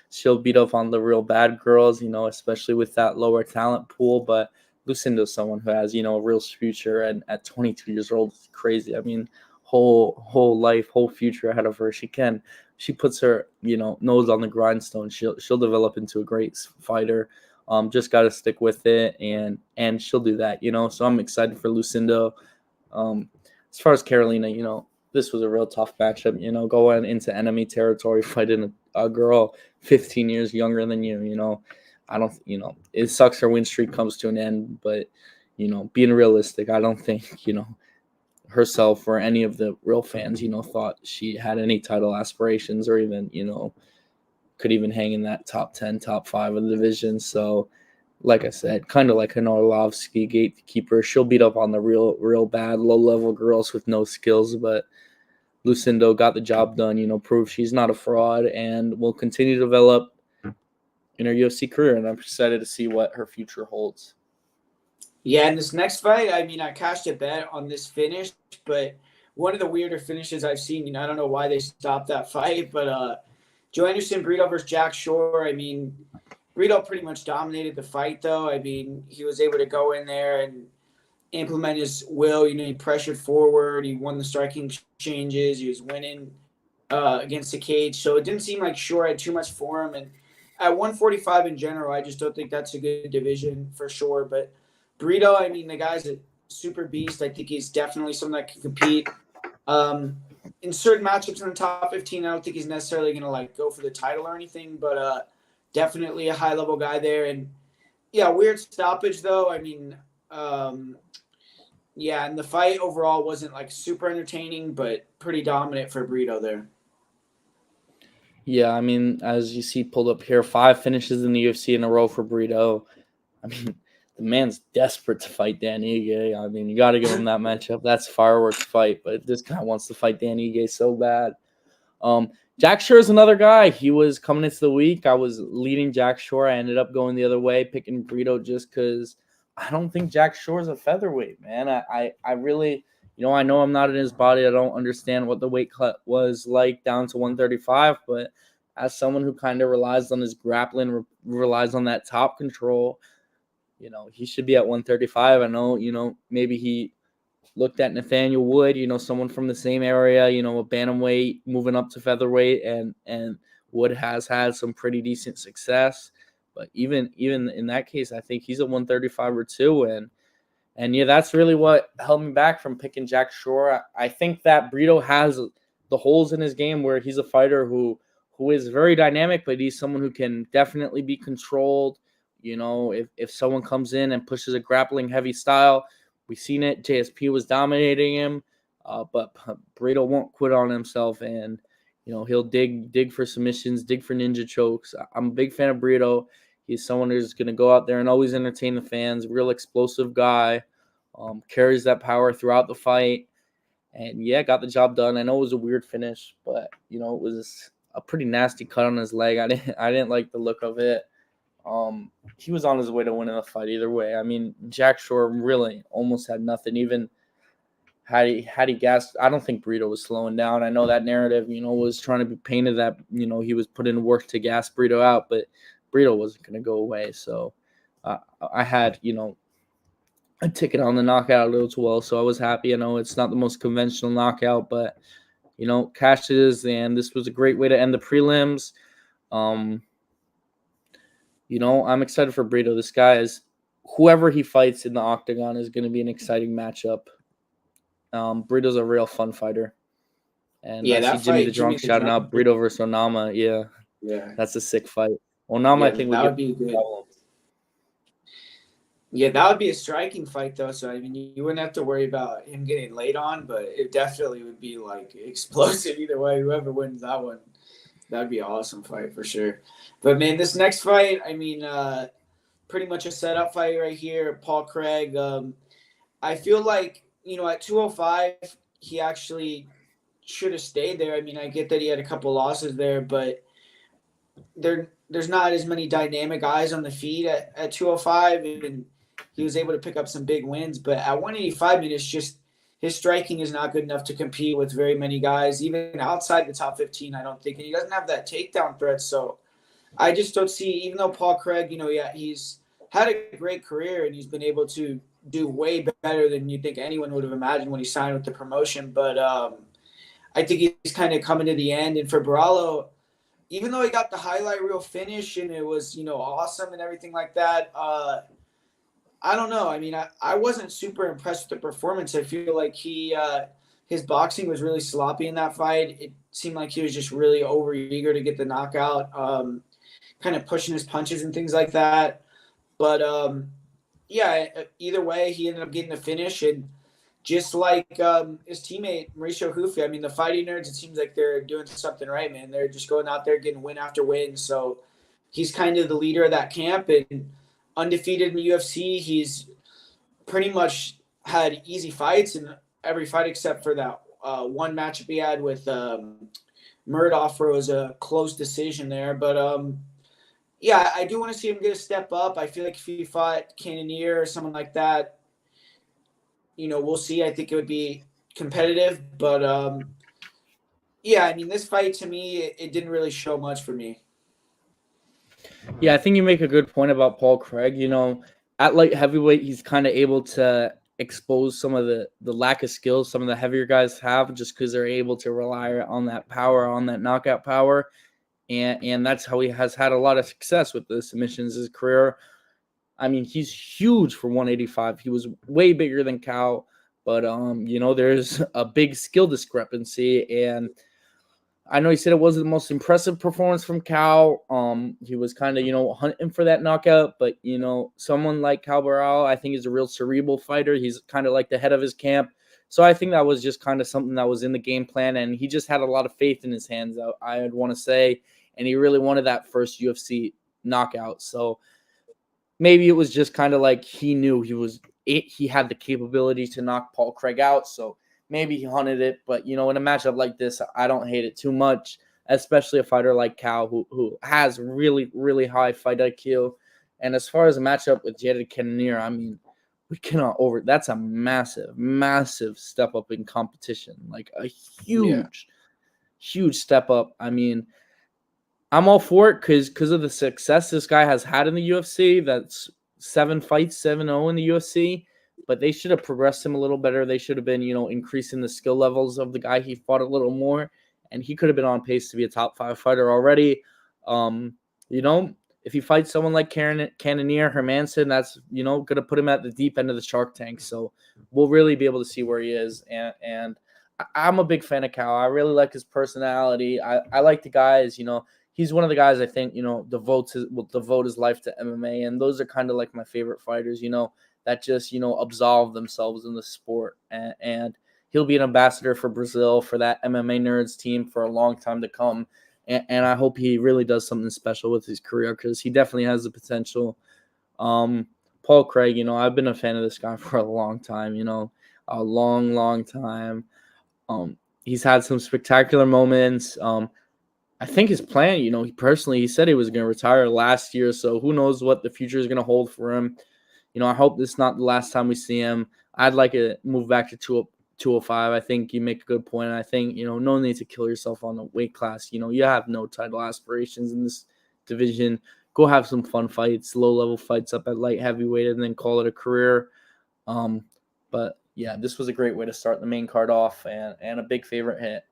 [SPEAKER 2] She'll beat up on the real bad girls, especially with that lower talent pool. But Lucinda's someone who has, a real future, and at 22 years old, it's crazy. I mean, whole life, whole future ahead of her. She puts her, nose on the grindstone. She'll develop into a great fighter. Just got to stick with it, and she'll do that. So I'm excited for Lucinda. Um, as far as Carolina, this was a real tough matchup. Going into enemy territory, fighting a girl 15 years younger than you. I don't. It sucks her win streak comes to an end, but being realistic, I don't think herself or any of the real fans thought she had any title aspirations or even could even hang in that top 10, top 5 of the division. So like I said, kind of like an Arlovsky gatekeeper. She'll beat up on the real bad, low level girls with no skills, but Lucindo got the job done, proved she's not a fraud and will continue to develop in her UFC career. And I'm excited to see what her future holds.
[SPEAKER 1] Yeah, in this next fight, I mean, I cashed a bet on this finish, but one of the weirder finishes I've seen, I don't know why they stopped that fight, but Joanderson Brito versus Jack Shore. I mean, Brito pretty much dominated the fight, though. I mean, he was able to go in there and implement his will. He pressured forward. He won the striking exchanges. He was winning against the cage. So it didn't seem like Shore had too much for him. And at 145 in general, I just don't think that's a good division for sure. But Brito, I mean, the guy's a super beast. I think he's definitely someone that can compete. In certain matchups in the top 15, I don't think he's necessarily going to like go for the title or anything, but definitely a high level guy there. And yeah, weird stoppage though. I mean, yeah, and the fight overall wasn't like super entertaining, but pretty dominant for Brito there.
[SPEAKER 2] Yeah, I mean, as you see pulled up here, 5 finishes in the UFC in a row for Brito. I mean, the man's desperate to fight Dan Ige. I mean, you got to give him that matchup. That's a fireworks fight, but this guy wants to fight Dan Ige so bad. Jack Shore is another guy. He was coming into the week. I was leading Jack Shore. I ended up going the other way, picking Brito just because I don't think Jack Shore is a featherweight, man. I really, I know I'm not in his body. I don't understand what the weight cut was like down to 135, but as someone who kind of relies on his grappling, relies on that top control, he should be at 135. I know, maybe he looked at Nathaniel Wood, someone from the same area, a bantamweight moving up to featherweight, and Wood has had some pretty decent success. But even in that case, I think he's a 135 or two, and yeah, that's really what held me back from picking Jack Shore. I think that Brito has the holes in his game where he's a fighter who is very dynamic, but he's someone who can definitely be controlled. If someone comes in and pushes a grappling heavy style, we've seen it. JSP was dominating him, but Brito won't quit on himself, and he'll dig for submissions, dig for ninja chokes. I'm a big fan of Brito. He's someone who's going to go out there and always entertain the fans. Real explosive guy, carries that power throughout the fight, and yeah, got the job done. I know it was a weird finish, but it was a pretty nasty cut on his leg. I didn't like the look of it. He was on his way to winning the fight either way. I mean, Jack Shore really almost had nothing. Even had he gassed, I don't think Brito was slowing down. I know that narrative, was trying to be painted that he was putting in work to gas Brito out, but Brito wasn't going to go away. So I had a ticket on the knockout as well, so I was happy. I know it's not the most conventional knockout, but cashes, and this was a great way to end the prelims. I'm excited for Brito. This guy is, whoever he fights in the octagon is going to be an exciting matchup. Brito's a real fun fighter. And
[SPEAKER 1] Yeah,
[SPEAKER 2] I see
[SPEAKER 1] that
[SPEAKER 2] Jimmy
[SPEAKER 1] fight,
[SPEAKER 2] the Drunk shouting out Brito versus Onama.
[SPEAKER 1] Yeah,
[SPEAKER 2] That's a sick fight. Onama,
[SPEAKER 1] yeah,
[SPEAKER 2] I think, would
[SPEAKER 1] that
[SPEAKER 2] give
[SPEAKER 1] would be good.
[SPEAKER 2] problems.
[SPEAKER 1] Yeah, that would be a striking fight though. So I mean, you wouldn't have to worry about him getting laid on, but it definitely would be like explosive either way. Whoever wins that one, that'd be an awesome fight for sure. But man, this next fight, I mean, pretty much a setup fight right here. Paul Craig. I feel like at 205, he actually should have stayed there. I mean, I get that he had a couple losses there, but there's not as many dynamic guys on the feet at 205, and he was able to pick up some big wins. But at 185, I mean, it's just his striking is not good enough to compete with very many guys, even outside the top 15. I don't think, and he doesn't have that takedown threat. So I just don't see, even though Paul Craig, yeah, he's had a great career and he's been able to do way better than you think anyone would have imagined when he signed with the promotion. But I think he's kind of coming to the end. And for Barallo, even though he got the highlight reel finish and it was, awesome and everything like that, I don't know. I mean, I wasn't super impressed with the performance. I feel like his boxing was really sloppy in that fight. It seemed like he was just really over eager to get the knockout, kind of pushing his punches and things like that. But yeah, either way, he ended up getting the finish. And just like his teammate Mauricio Hufi, I mean, the Fighting Nerds, it seems like they're doing something right, man. They're just going out there getting win after win. So he's kind of the leader of that camp and undefeated in the UFC. He's pretty much had easy fights in every fight except for that one matchup he had with Murdoch, where it was a close decision there. But yeah, I do want to see him get a step up. I feel like if he fought Cannonier or someone like that, we'll see. I think it would be competitive. But yeah, I mean, this fight to me, it didn't really show much for me.
[SPEAKER 2] Yeah, I think you make a good point about Paul Craig. At light heavyweight, he's kind of able to expose some of the lack of skills some of the heavier guys have, just because they're able to rely on that power, on that knockout power. And that's how he has had a lot of success with the submissions in his career. I mean, he's huge for 185. He was way bigger than Cal, but there's a big skill discrepancy. And I know he said it wasn't the most impressive performance from Cal. He was kind of, hunting for that knockout, but someone like Cal Barallo, I think, is a real cerebral fighter. He's kind of like the head of his camp. So I think that was just kind of something that was in the game plan, and he just had a lot of faith in his hands, I would want to say, and he really wanted that first UFC knockout. So maybe it was just kind of like he knew he had the capability to knock Paul Craig out, so maybe he hunted it. But, in a matchup like this, I don't hate it too much, especially a fighter like Cal who has really, really high fight IQ. And as far as a matchup with Jared Cannonier, I mean, we cannot that's a massive, massive step up in competition, like a huge, huge step up. I mean, I'm all for it because of the success this guy has had in the UFC. That's 7 fights, 7-0 in the UFC. But they should have progressed him a little better. They should have been, increasing the skill levels of the guy he fought a little more. And he could have been on pace to be a top 5 fighter already. If he fights someone like Cannonier, Hermansson, that's, going to put him at the deep end of the Shark Tank. So we'll really be able to see where he is. And I'm a big fan of Cal. I really like his personality. I like the guys, he's one of the guys I think, will devote his life to MMA. And those are kind of like my favorite fighters, that just, absolve themselves in the sport. And he'll be an ambassador for Brazil, for that MMA Nerds team for a long time to come. And I hope he really does something special with his career, because he definitely has the potential. Paul Craig, I've been a fan of this guy for a long time, a long, long time. He's had some spectacular moments. I think his plan, he said he was going to retire last year. So who knows what the future is going to hold for him. I hope this is not the last time we see him. I'd like to move back to 205. I think you make a good point. I think, no need to kill yourself on the weight class. You have no title aspirations in this division. Go have some fun fights, low-level fights up at light heavyweight, and then call it a career. But, yeah, this was a great way to start the main card off, and a big favorite hit.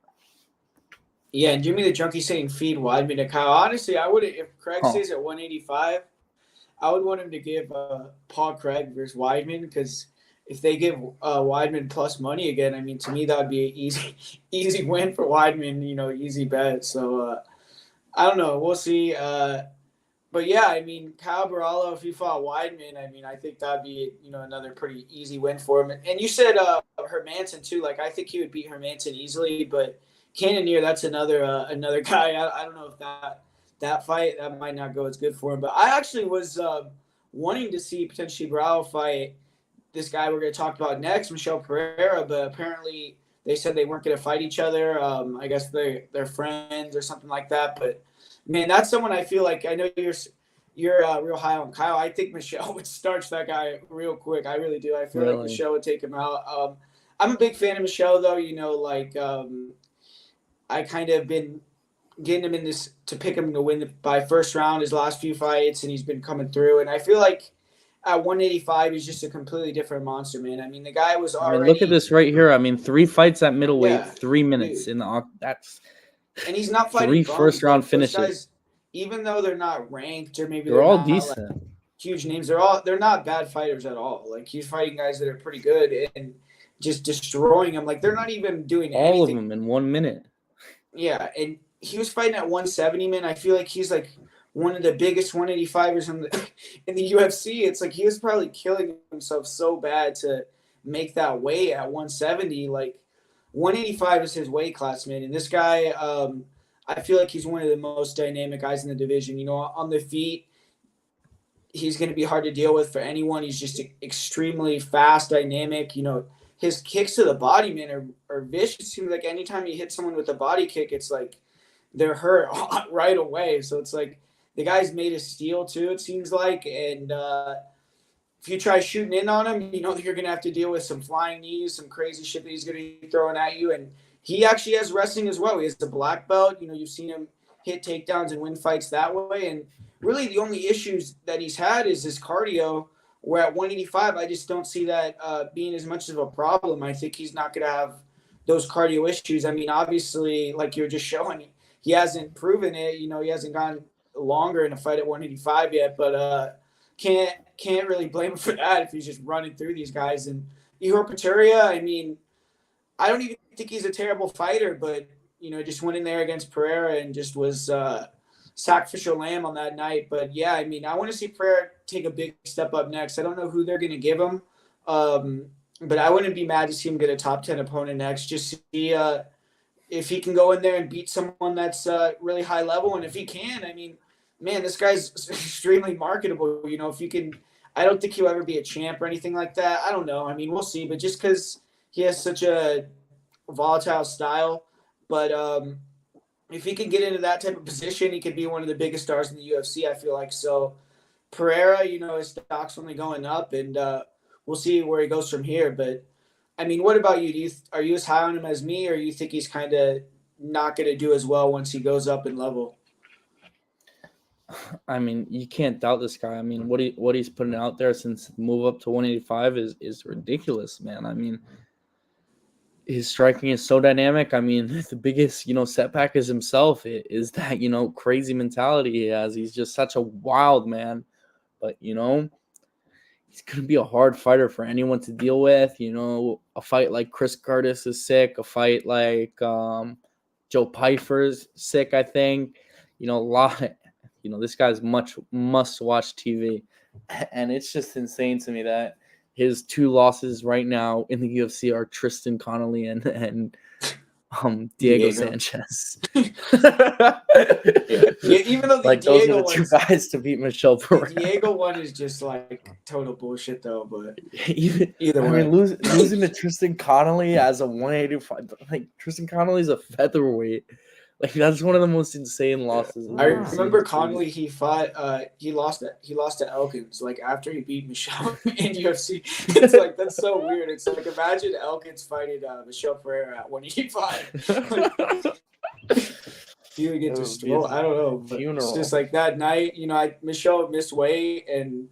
[SPEAKER 1] Yeah, and Jimmy the Junkie saying feed Weidman to Kyle. Honestly, I would, if Craig stays at 185, I would want him to give Paul Craig versus Weidman, because if they give Weidman plus money again, I mean, to me, that would be an easy win for Weidman, easy bet. So, I don't know. We'll see. But, yeah, I mean, Kyle Barallo, if he fought Weidman, I mean, I think that would be, another pretty easy win for him. And you said Hermansson, too. Like, I think he would beat Hermansson easily. But Cannonier, that's another guy. I don't know if that fight, that might not go as good for him. But I actually was wanting to see potentially Barallo fight this guy we're going to talk about next, Michel Pereira, but apparently they said they weren't going to fight each other. I guess they're friends or something like that. But man, that's someone I feel like I know you're real high on Kyle. I think Michelle would starch that guy real quick. I really do. I feel like
[SPEAKER 2] Really?
[SPEAKER 1] Michelle would take him out. I'm a big fan of Michelle though. I kind of been getting him in this to pick him to win by first round his last few fights, and he's been coming through. And I feel like at 185, he's just a completely different monster, man. I mean, the guy was
[SPEAKER 2] I mean,
[SPEAKER 1] already
[SPEAKER 2] look at this right here. I mean, 3 fights at middleweight,
[SPEAKER 1] Yeah,
[SPEAKER 2] 3 minutes
[SPEAKER 1] dude.
[SPEAKER 2] in the that's
[SPEAKER 1] And he's not fighting
[SPEAKER 2] 3
[SPEAKER 1] bums.
[SPEAKER 2] first-round
[SPEAKER 1] Those
[SPEAKER 2] finishes.
[SPEAKER 1] guys, even though they're not ranked or maybe
[SPEAKER 2] They're all
[SPEAKER 1] not
[SPEAKER 2] decent.
[SPEAKER 1] huge names, they're not bad fighters at all. Like he's fighting guys that are pretty good and just destroying them. Like they're not even doing
[SPEAKER 2] All of
[SPEAKER 1] anything.
[SPEAKER 2] them in 1 minute.
[SPEAKER 1] Yeah, and he was fighting at 170, man. I feel like he's like one of the biggest 185ers in the UFC. It's like he was probably killing himself so bad to make that weight at 170. Like 185 is his weight class, man. And this guy, I feel like he's one of the most dynamic guys in the division. You know, on the feet, he's going to be hard to deal with for anyone. He's just extremely fast, dynamic. You know, his kicks to the body, man, are vicious. It seems like anytime you hit someone with a body kick, it's like they're hurt right away. So it's like the guy's made of steel too, it seems like. And if you try shooting in on him, you know you're going to have to deal with some flying knees, some crazy shit that he's going to be throwing at you. And he actually has wrestling as well. He has the black belt. You know, you've seen him hit takedowns and win fights that way. And really the only issues that he's had is his cardio, where at 185, I just don't see that being as much of a problem. I think he's not going to have those cardio issues. I mean, obviously, like you're just showing, he hasn't proven it. You know, he hasn't gone longer in a fight at 185 yet, but can't really blame him for that if he's just running through these guys. And Ihor Potieria, I mean, I don't even think he's a terrible fighter, but, you know, just went in there against Pereira and just was sacrificial lamb on that night. But, yeah, I mean, I want to see Pereira take a big step up next. I don't know who they're going to give him, but I wouldn't be mad to see him get a top 10 opponent next. Just see if he can go in there and beat someone that's really high level. And if he can, I mean, man, this guy's extremely marketable. You know, if you can, I don't think he'll ever be a champ or anything like that. I don't know. I mean, we'll see. But just because he has such a volatile style, but if he can get into that type of position, he could be one of the biggest stars in the UFC, I feel like. So Pereira, you know, his stock's only going up, and we'll see where he goes from here. But, I mean, what about you? Are you as high on him as me, or you think he's kind of not going to do as well once he goes up in level?
[SPEAKER 2] I mean, you can't doubt this guy. I mean, what he's putting out there since move up to 185 is ridiculous, man. I mean, his striking is so dynamic. I mean, the biggest, you know, setback is himself. Is that, you know, crazy mentality he has. He's just such a wild man. But, you know, he's going to be a hard fighter for anyone to deal with. You know, a fight like Chris Curtis is sick. A fight like Joe Pyfer's sick, I think. You know, a lot. You know, this guy's must-watch TV. And it's just insane to me that his 2 losses right now in the UFC are Tristan Connolly and Diego Sanchez.
[SPEAKER 1] Yeah, even though
[SPEAKER 2] like those are the 2 guys to beat Michelle Pereira.
[SPEAKER 1] The Diego one is just like total bullshit, though. But
[SPEAKER 2] either way, I mean, losing to Tristan Connolly as a 185, like Tristan Connolly's a featherweight. Like that's one of the most insane losses.
[SPEAKER 1] I remember Connolly. He fought. He lost to Elkins. Like after he beat Michelle in UFC. It's like that's so weird. It's like imagine Elkins fighting Michelle Pereira at 185. He would get destroyed. I don't know. But it's just like that night. You know, Michelle missed weight and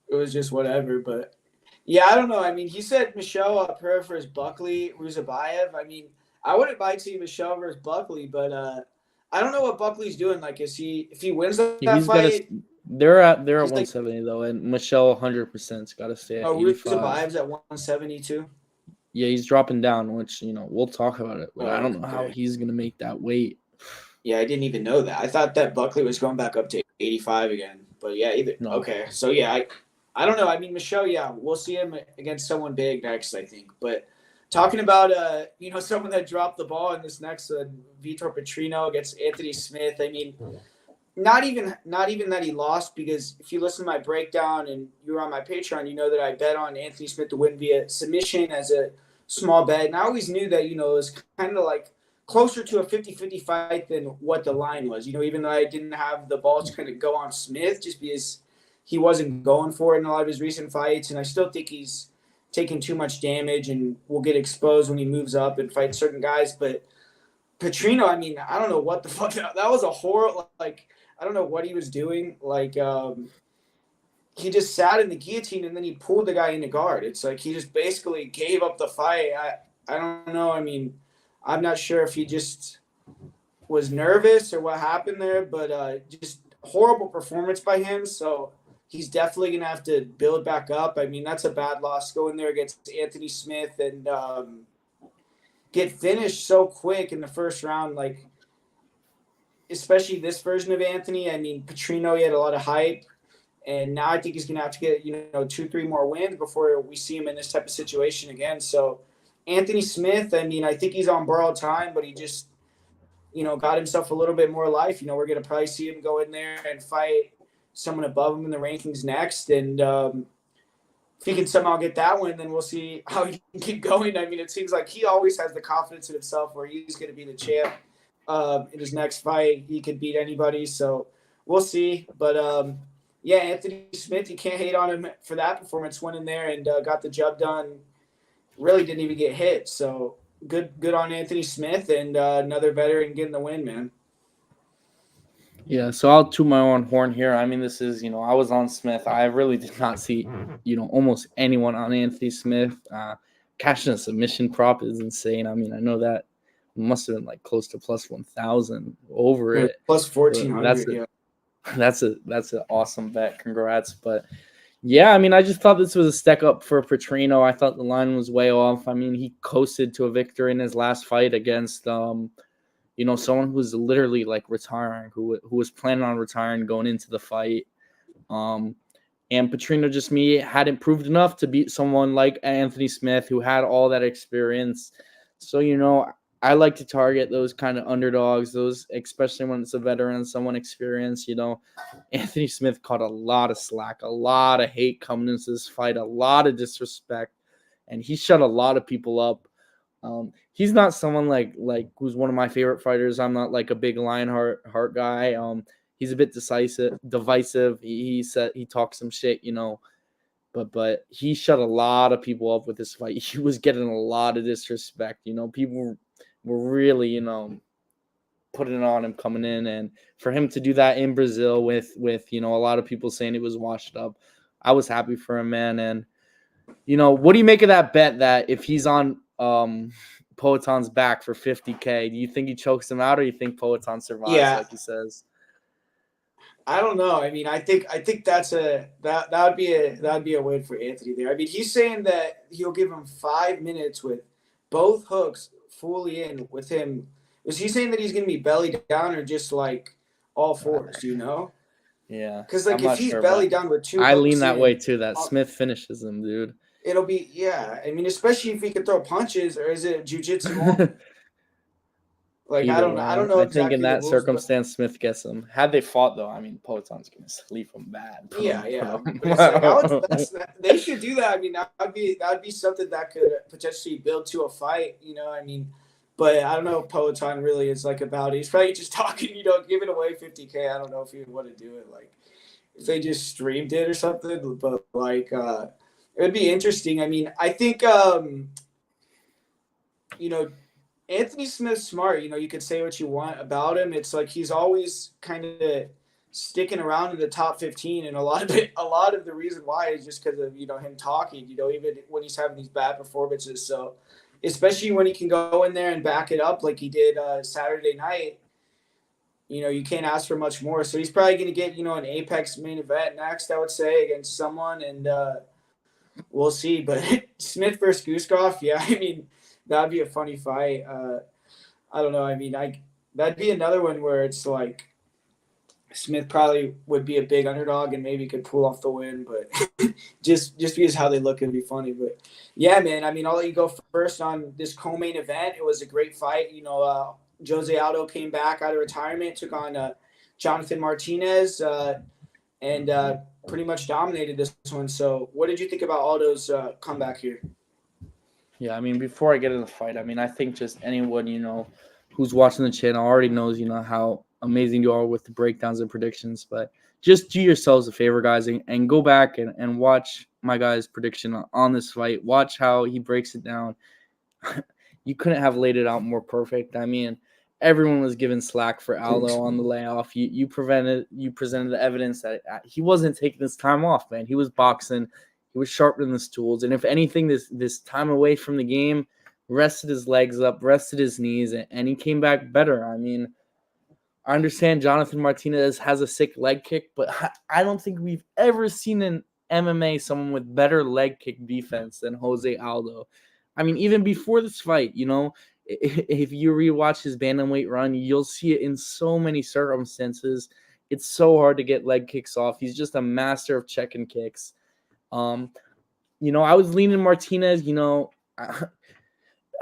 [SPEAKER 1] it was just whatever. But yeah, I don't know. I mean, he said Michelle Pereira versus Buckley Ruzabayev. I mean, I wouldn't mind seeing Michelle versus Buckley, but I don't know what Buckley's doing. Like, if he wins that fight,
[SPEAKER 2] they're at 170 though, and Michelle 100%'s got to stay at 85.
[SPEAKER 1] Ruzabaev's at 172.
[SPEAKER 2] Yeah, he's dropping down, which you know we'll talk about it. But I don't know how he's gonna make that weight.
[SPEAKER 1] Yeah, I didn't even know that. I thought that Buckley was going back up to 85 again. But yeah,
[SPEAKER 2] No.
[SPEAKER 1] Okay. So yeah, I don't know. I mean, Michelle, yeah, we'll see him against someone big next, I think, but. Talking about, you know, someone that dropped the ball in this next Vitor Petrino against Anthony Smith. I mean, not even that he lost, because if you listen to my breakdown and you were on my Patreon, you know that I bet on Anthony Smith to win via submission as a small bet. And I always knew that, it was kind of like closer to a 50-50 fight than what the line was. Even though I didn't have the balls to kind of go on Smith just because he wasn't going for it in a lot of his recent fights. And I still think he's taking too much damage and will get exposed when he moves up and fights certain guys. But Petrino, I mean, I don't know what the fuck. That was a horrible, like, I don't know what he was doing. Like, he just sat in the guillotine and then he pulled the guy into guard. It's like he just basically gave up the fight. I don't know. I mean, I'm not sure if he just was nervous or what happened there, but just horrible performance by him. So he's definitely going to have to build back up. I mean, that's a bad loss going there against Anthony Smith and get finished so quick in the first round. Like, especially this version of Anthony. I mean, Petrino, he had a lot of hype. And now I think he's going to have to get, 2-3 more wins before we see him in this type of situation again. So Anthony Smith, I mean, I think he's on borrowed time, but he just, got himself a little bit more life. We're going to probably see him go in there and fight someone above him in the rankings next. And if he can somehow get that one, then we'll see how he can keep going. I mean, it seems like he always has the confidence in himself where he's going to be the champ in his next fight. He could beat anybody. So we'll see. But, yeah, Anthony Smith, you can't hate on him for that performance, went in there and got the job done. Really didn't even get hit. So good on Anthony Smith and another veteran getting the win, man.
[SPEAKER 2] Yeah, so I'll toot my own horn here. I mean, this is, I was on Smith. I really did not see, almost anyone on Anthony Smith. Cashing a submission prop is insane. I mean, I know that must have been like close to plus 1,000 over it.
[SPEAKER 1] Plus 1,400, yeah.
[SPEAKER 2] That's an awesome bet. Congrats. But yeah, I mean, I just thought this was a step up for Petrino. I thought the line was way off. I mean, he coasted to a victory in his last fight against, someone who was literally like retiring, who was planning on retiring going into the fight. And Petrino just hadn't proved enough to beat someone like Anthony Smith, who had all that experience. So, I like to target those kind of underdogs, those, especially when it's a veteran, someone experienced. Anthony Smith caught a lot of slack, a lot of hate coming into this fight, a lot of disrespect, and he shut a lot of people up. He's not someone like who's one of my favorite fighters. I'm not like a big Lionheart guy. He's a bit divisive. He talks some shit, but he shut a lot of people up with this fight. He was getting a lot of disrespect. People were really, putting it on him coming in, and for him to do that in Brazil with a lot of people saying it was washed up, I was happy for him, man. And what do you make of that bet that if he's on Poaton's back for 50K, do you think he chokes him out, or you think Poaton survives?
[SPEAKER 1] Yeah.
[SPEAKER 2] Like he says?
[SPEAKER 1] I don't know. I mean, I think that would be a win for Anthony there. I mean, he's saying that he'll give him 5 minutes with both hooks fully in with him. Is he saying that he's going to be belly down or just like all fours?
[SPEAKER 2] Yeah.
[SPEAKER 1] Because like if he's belly down with two,
[SPEAKER 2] I lean that way too. That Smith finishes him, dude.
[SPEAKER 1] It'll be I mean, especially if he can throw punches, or is it jiu-jitsu? Like I don't know.
[SPEAKER 2] I think in that circumstance, Smith gets him. Had they fought though, I mean, Poaton's gonna sleep him bad.
[SPEAKER 1] Yeah. They should do that. I mean, that'd be something that could potentially build to a fight. I mean, but I don't know if Poaton really is like about it. He's probably just talking. Giving away 50K. I don't know if he would want to do it. Like if they just streamed it or something. But like it would be interesting. I mean, I think Anthony Smith's smart. You could say what you want about him. It's like he's always kind of sticking around in the top 15, and a lot of the reason why is just because of him talking. Even when he's having these bad performances. So, especially when he can go in there and back it up like he did Saturday night, you can't ask for much more. So he's probably going to get an Apex main event next, I would say, against someone, and we'll see. But Smith versus Guskov, yeah, I mean. That'd be a funny fight. I don't know. I mean, that'd be another one where it's like Smith probably would be a big underdog and maybe could pull off the win, but just because how they look, it'd be funny. But yeah, man. I mean, I'll let you go first on this co-main event. It was a great fight. Jose Aldo came back out of retirement, took on Jonathan Martinez, and pretty much dominated this one. So, what did you think about Aldo's comeback here?
[SPEAKER 2] Yeah, I mean, before I get in the fight, I mean, I think just anyone, who's watching the channel already knows, how amazing you are with the breakdowns and predictions. But just do yourselves a favor, guys, and go back and watch my guy's prediction on this fight. Watch how he breaks it down. You couldn't have laid it out more perfect. I mean, everyone was given slack for Aldo on the layoff. You presented the evidence that he wasn't taking this time off, man. He was boxing. He was sharpening his tools, and if anything, this time away from the game rested his legs up, rested his knees, and he came back better. I mean, I understand Jonathan Martinez has a sick leg kick, but I don't think we've ever seen in MMA someone with better leg kick defense than Jose Aldo. I mean, even before this fight, if you rewatch his bantamweight run, you'll see it in so many circumstances. It's so hard to get leg kicks off. He's just a master of checking kicks. I was leaning Martinez,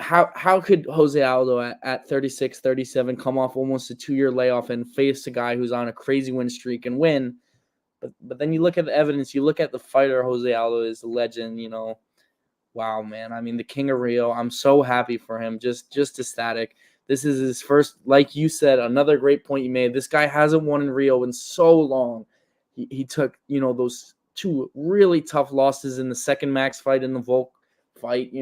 [SPEAKER 2] how could Jose Aldo at 36, 37 come off almost a 2-year layoff and face a guy who's on a crazy win streak and win? But then you look at the evidence, you look at the fighter Jose Aldo is, a legend, Wow, man. I mean, the King of Rio, I'm so happy for him, just ecstatic. This is his first, like you said, another great point you made. This guy hasn't won in Rio in so long. He took, those 2 really tough losses in the second Max fight and the Volk fight.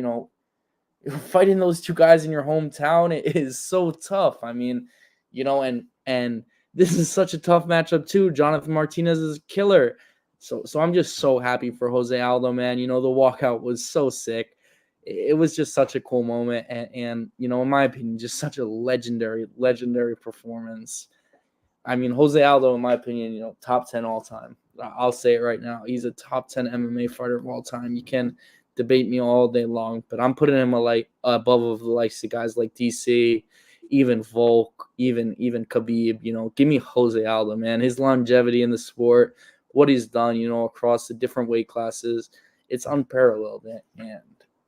[SPEAKER 2] Fighting those 2 guys in your hometown, it is so tough. I mean, and this is such a tough matchup too. Jonathan Martinez is a killer. So I'm just so happy for Jose Aldo, man. The walkout was so sick. It was just such a cool moment. And in my opinion, just such a legendary performance. I mean, Jose Aldo, in my opinion, top 10 all time. I'll say it right now. He's a top 10 MMA fighter of all time. You can debate me all day long, but I'm putting him above the likes of guys like DC, even Volk, even Khabib. Give me Jose Aldo, man. His longevity in the sport, what he's done, across the different weight classes, it's unparalleled, and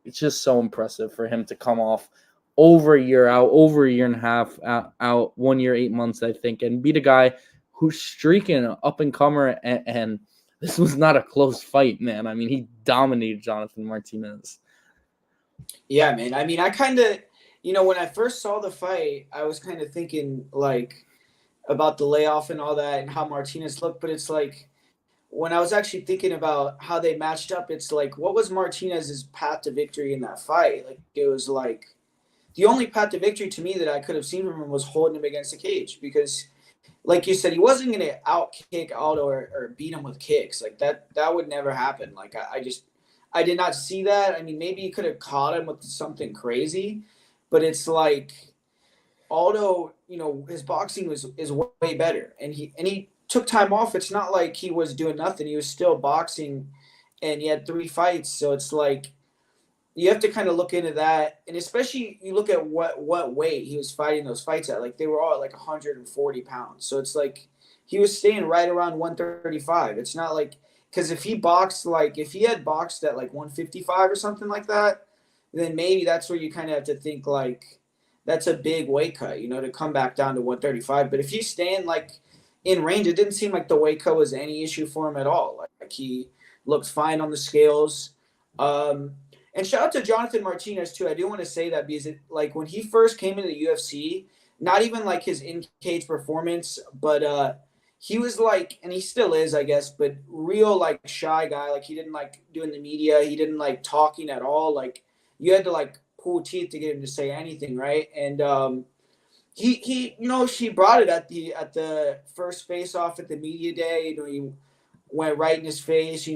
[SPEAKER 2] it's just so impressive for him to come off over a year out, over a year and a half out 1 year, 8 months, I think, and beat a guy who's streaking, an up-and-comer, and this was not a close fight, man. I mean, he dominated Jonathan Martinez.
[SPEAKER 1] Yeah, man. I mean, I kind of, when I first saw the fight, I was kind of thinking, about the layoff and all that and how Martinez looked, but it's when I was actually thinking about how they matched up, it's what was Martinez's path to victory in that fight? It was the only path to victory to me that I could have seen from him was holding him against the cage, because like you said, he wasn't going to out-kick Aldo or beat him with kicks. That would never happen. I did not see that. I mean, maybe he could have caught him with something crazy, but it's Aldo, his boxing is way better, and he took time off. It's not like he was doing nothing. He was still boxing, and he had 3 fights. So it's you have to kind of look into that, and especially you look at what weight he was fighting those fights at. They were all at 140 pounds. So it's he was staying right around 135. It's not because if he boxed if he had boxed at 155 or something like that, then maybe that's where you kind of have to think that's a big weight cut, to come back down to 135. But if he's staying in range, it didn't seem like the weight cut was any issue for him at all. He looked fine on the scales. And shout out to Jonathan Martinez too. I do want to say that because when he first came into the UFC, not even his in-cage performance, but he was and he still is, I guess, but real shy guy. He didn't doing the media. He didn't talking at all. You had to pull teeth to get him to say anything, right? And he she brought it at the first face off at the media day. He went right in his face,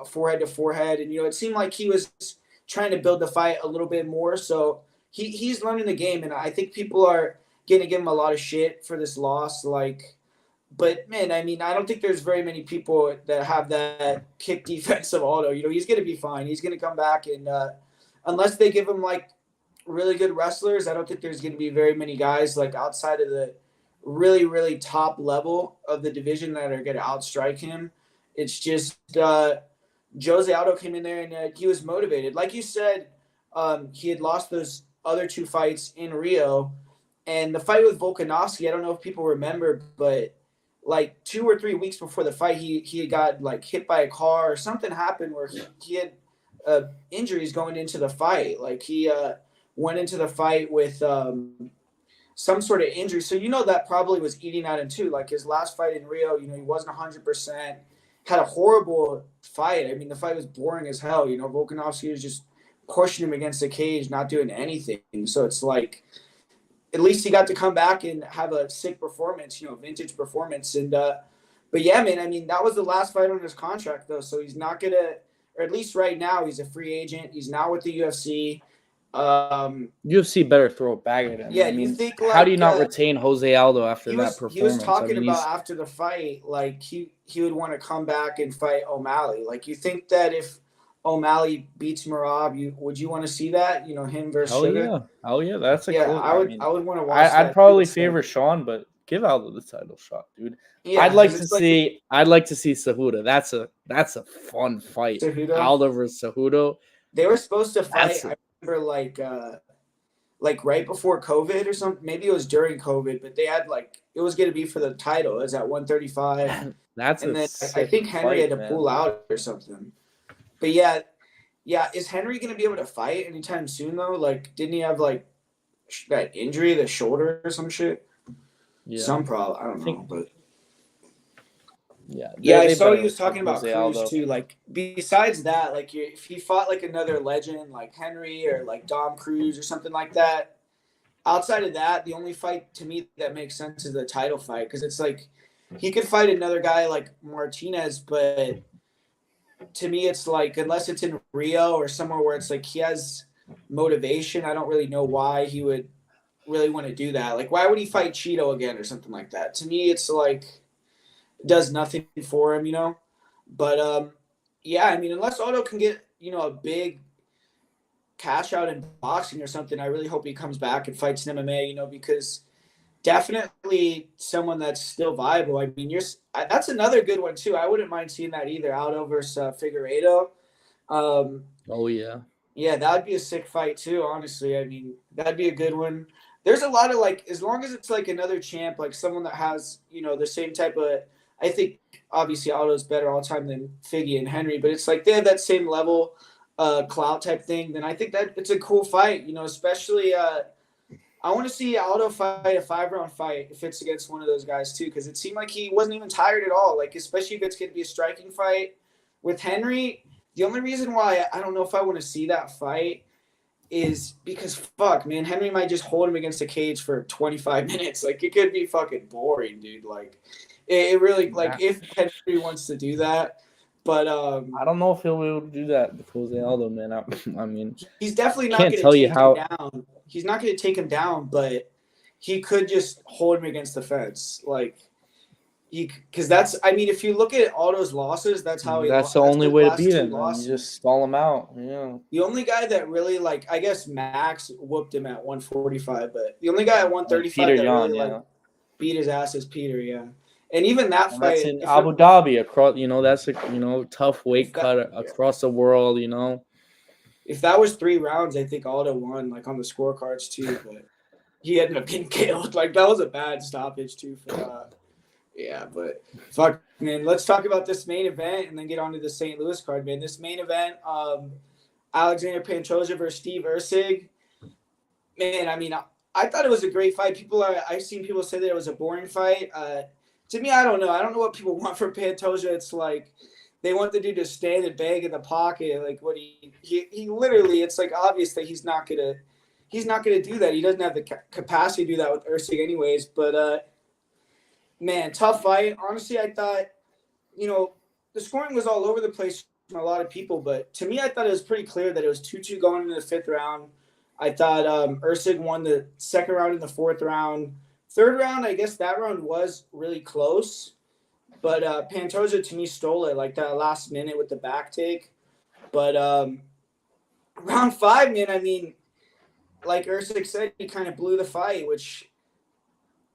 [SPEAKER 1] forehead to forehead, and it seemed like he was trying to build the fight a little bit more. So he's learning the game, and I think people are going to give him a lot of shit for this loss. But man, I mean, I don't think there's very many people that have that kick defense of Aldo. He's going to be fine. He's going to come back, and unless they give him really good wrestlers, I don't think there's going to be very many guys outside of the really, really top level of the division that are going to outstrike him. It's just Jose Aldo came in there and he was motivated. Like you said, he had lost those other 2 fights in Rio, and the fight with Volkanovski, I don't know if people remember, but 2 or 3 weeks before the fight, he got hit by a car or something happened where he had injuries going into the fight. Like he went into the fight with some sort of injury. So that probably was eating at him too. Like his last fight in Rio, he wasn't 100%. Had a horrible fight. I mean, the fight was boring as hell. Volkanovski was just pushing him against the cage, not doing anything. So it's like, at least he got to come back and have a sick performance, vintage performance. And but yeah, man, I mean, that was the last fight on his contract though. So he's not gonna, or at least right now, he's a free agent. He's now with the UFC.
[SPEAKER 2] UFC better throw it back at him.
[SPEAKER 1] Yeah,
[SPEAKER 2] I mean,
[SPEAKER 1] you think
[SPEAKER 2] how do you not retain Jose Aldo after that performance?
[SPEAKER 1] He was talking about after the fight, like he would want to come back and fight O'Malley. Like, you think that if O'Malley beats Merab, would you want to see that? Him versus Sugar?
[SPEAKER 2] Hell yeah, that's a cool.
[SPEAKER 1] I would want to watch.
[SPEAKER 2] I'd probably favor Sean, but give Aldo the title shot, dude. Yeah, I'd like to see Cejudo. That's a fun fight. Cejudo? Aldo versus Cejudo.
[SPEAKER 1] They were supposed to fight. I remember like right before COVID or something. Maybe it was during COVID, but they had it was going to be for the title. It was at 135.
[SPEAKER 2] And then
[SPEAKER 1] I think Henry had to pull out or something. But yeah, is Henry going to be able to fight anytime soon though? Like, didn't he have that injury, the shoulder or some shit? Yeah. Some problem. I don't know, but yeah, I saw he was talking about Cruz too. Like, besides that, if he fought another legend like Henry or Dom Cruz or something like that, outside of that, the only fight to me that makes sense is the title fight, because it's he could fight another guy like Martinez, but to me it's unless it's in Rio or somewhere where it's he has motivation, I don't really know why he would really want to do that. Why would he fight Cheeto again or something like that? To me, it's does nothing for him, But yeah, I mean, unless Aldo can get a big cash out in boxing or something, I really hope he comes back and fights in MMA, because definitely someone that's still viable. I mean, that's another good one too. I wouldn't mind seeing that either. Aldo versus Figueiredo.
[SPEAKER 2] Oh yeah.
[SPEAKER 1] Yeah, that would be a sick fight too. Honestly, I mean, that'd be a good one. There's a lot of as long as it's another champ, someone that has the same type of. I think obviously Aldo's better all time than Figgy and Henry, but it's they have that same level clout type thing. Then I think that it's a cool fight. Especially I want to see Aldo fight a 5-round fight if it's against one of those guys too, because it seemed like he wasn't even tired at all. Especially if it's going to be a striking fight with Henry. The only reason why I don't know if I want to see that fight is because fuck, man, Henry might just hold him against the cage for 25 minutes. It could be fucking boring, dude. It really if Henry wants to do that, but
[SPEAKER 2] I don't know if he'll be able to do that with Jose Aldo, man. I mean,
[SPEAKER 1] he's definitely not going to take him down. He's not going to take him down, but he could just hold him against the fence, because that's. I mean, if you look at Aldo's losses, that's how he.
[SPEAKER 2] That's the only way to beat him. You just stall him out. Yeah.
[SPEAKER 1] The only guy that really I guess Max whooped him at 145, but the only guy at 135
[SPEAKER 2] Peter
[SPEAKER 1] that
[SPEAKER 2] Yan,
[SPEAKER 1] really beat his ass is Peter. Yeah. And even that fight,
[SPEAKER 2] that's in Abu Dhabi, across, that's a, tough weight cut across the world,
[SPEAKER 1] If that was 3 rounds, I think Aldo won, on the scorecards too. But he ended up getting killed. That was a bad stoppage too for that. Yeah, but fuck, man. Let's talk about this main event and then get on to the St. Louis card, man. This main event, Alexander Pantoja versus Steve Erceg. Man, I mean, I thought it was a great fight. I've seen people say that it was a boring fight. To me, I don't know. I don't know what people want from Pantoja. It's they want the dude to stand and bang in the pocket. What he literally, it's obvious that he's not gonna do that. He doesn't have the capacity to do that with Erceg anyways. But man, tough fight. Honestly, I thought, the scoring was all over the place from a lot of people, but to me, I thought it was pretty clear that it was 2-2 going into the 5th round. I thought Erceg won the 2nd round and the 4th round. 3rd round, I guess that round was really close, but Pantoja to me stole it that last minute with the back take. But round 5, man, I mean, like Erceg said, he kind of blew the fight, which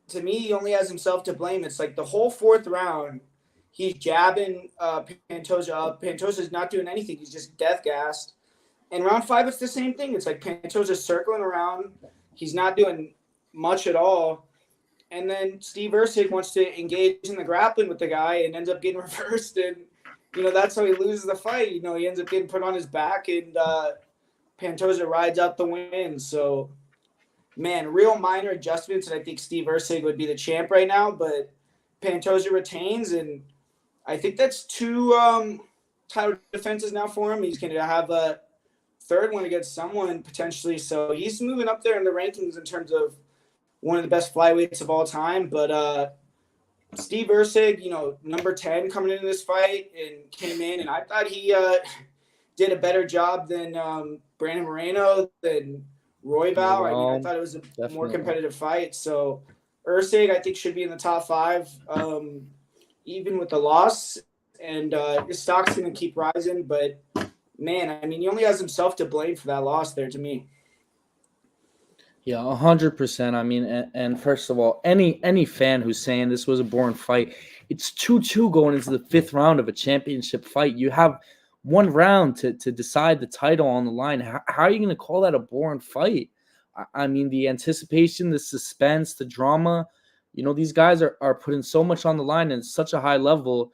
[SPEAKER 1] to me he only has himself to blame. It's the whole 4th round, he's jabbing Pantoja up. Pantoja's not doing anything. He's just death gassed. And round 5, it's the same thing. It's Pantoja's circling around. He's not doing much at all. And then Steve Erceg wants to engage in the grappling with the guy and ends up getting reversed. And that's how he loses the fight. He ends up getting put on his back, and Pantoja rides out the win. So, man, real minor adjustments, and I think Steve Erceg would be the champ right now, but Pantoja retains, and I think that's two title defenses now for him. He's going to have a third one against someone potentially, so he's moving up there in the rankings in terms of one of the best flyweights of all time. But Steve Erceg, number 10 coming into this fight and came in, and I thought he did a better job than Brandon Moreno, than Royval. I mean, I thought it was a more competitive fight. So Erceg, I think, should be in the top 5, even with the loss. And his stock's going to keep rising. But, man, I mean, he only has himself to blame for that loss there to me.
[SPEAKER 2] Yeah, 100%. I mean, and first of all, any fan who's saying this was a boring fight, it's 2-2 going into the 5th round of a championship fight. You have one round to decide the title on the line. How are you going to call that a boring fight? I mean, the anticipation, the suspense, the drama, these guys are putting so much on the line and such a high level.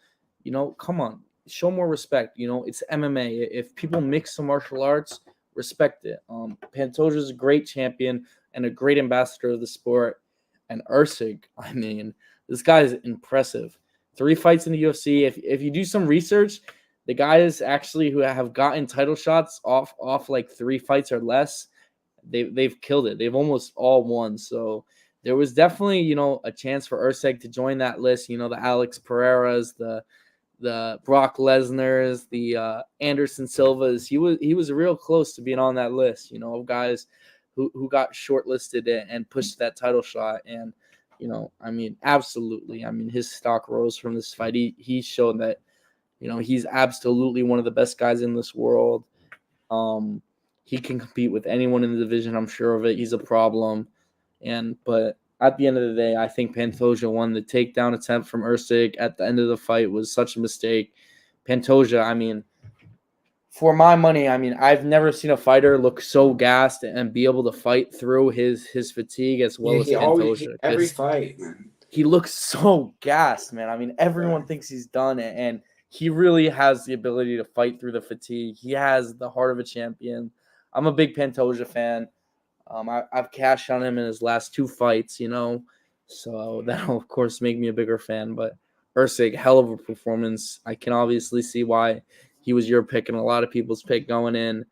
[SPEAKER 2] Come on, show more respect. It's MMA. If people mix the martial arts, respect it. Pantoja is a great champion and a great ambassador of the sport. And Erceg, I mean, this guy is impressive. 3 fights in the UFC. If you do some research, the guys actually who have gotten title shots off like 3 fights or less, they've killed it. They've almost all won. So there was definitely, a chance for Erceg to join that list. The Alex Pereiras, the Brock Lesnar's, the Anderson Silva's. He was real close to being on that list, of guys who got shortlisted and pushed that title shot. And, I mean, absolutely. I mean, his stock rose from this fight. He showed that, he's absolutely one of the best guys in this world. He can compete with anyone in the division. I'm sure of it. He's a problem. But at the end of the day, I think Pantoja won. The takedown attempt from Erceg at the end of the fight was such a mistake. Pantoja, I mean, for my money, I mean, I've never seen a fighter look so gassed and be able to fight through his fatigue as well as Pantoja.
[SPEAKER 1] Every fight, man.
[SPEAKER 2] He looks so gassed, man. I mean, everyone thinks he's done it, and he really has the ability to fight through the fatigue. He has the heart of a champion. I'm a big Pantoja fan. I've cashed on him in his last 2 fights, so that'll, of course, make me a bigger fan. But Erceg, hell of a performance. I can obviously see why he was your pick and a lot of people's pick going in.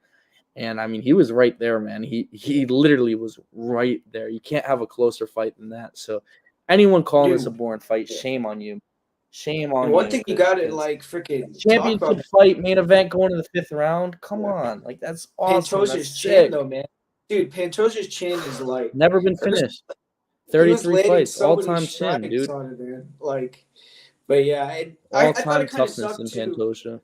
[SPEAKER 2] And, I mean, he was right there, man. He literally was right there. You can't have a closer fight than that. So anyone calling this a boring fight, shame on you. Shame on you.
[SPEAKER 1] One thing you got to, freaking
[SPEAKER 2] championship fight, main event going to the 5th round. Come on. That's awesome.
[SPEAKER 1] Pantoja's chin, though, man. Dude, Pantoja's chin is
[SPEAKER 2] never been finished. 33 fights, all-time chin, dude.
[SPEAKER 1] But yeah,
[SPEAKER 2] all-time toughness in Pantoja.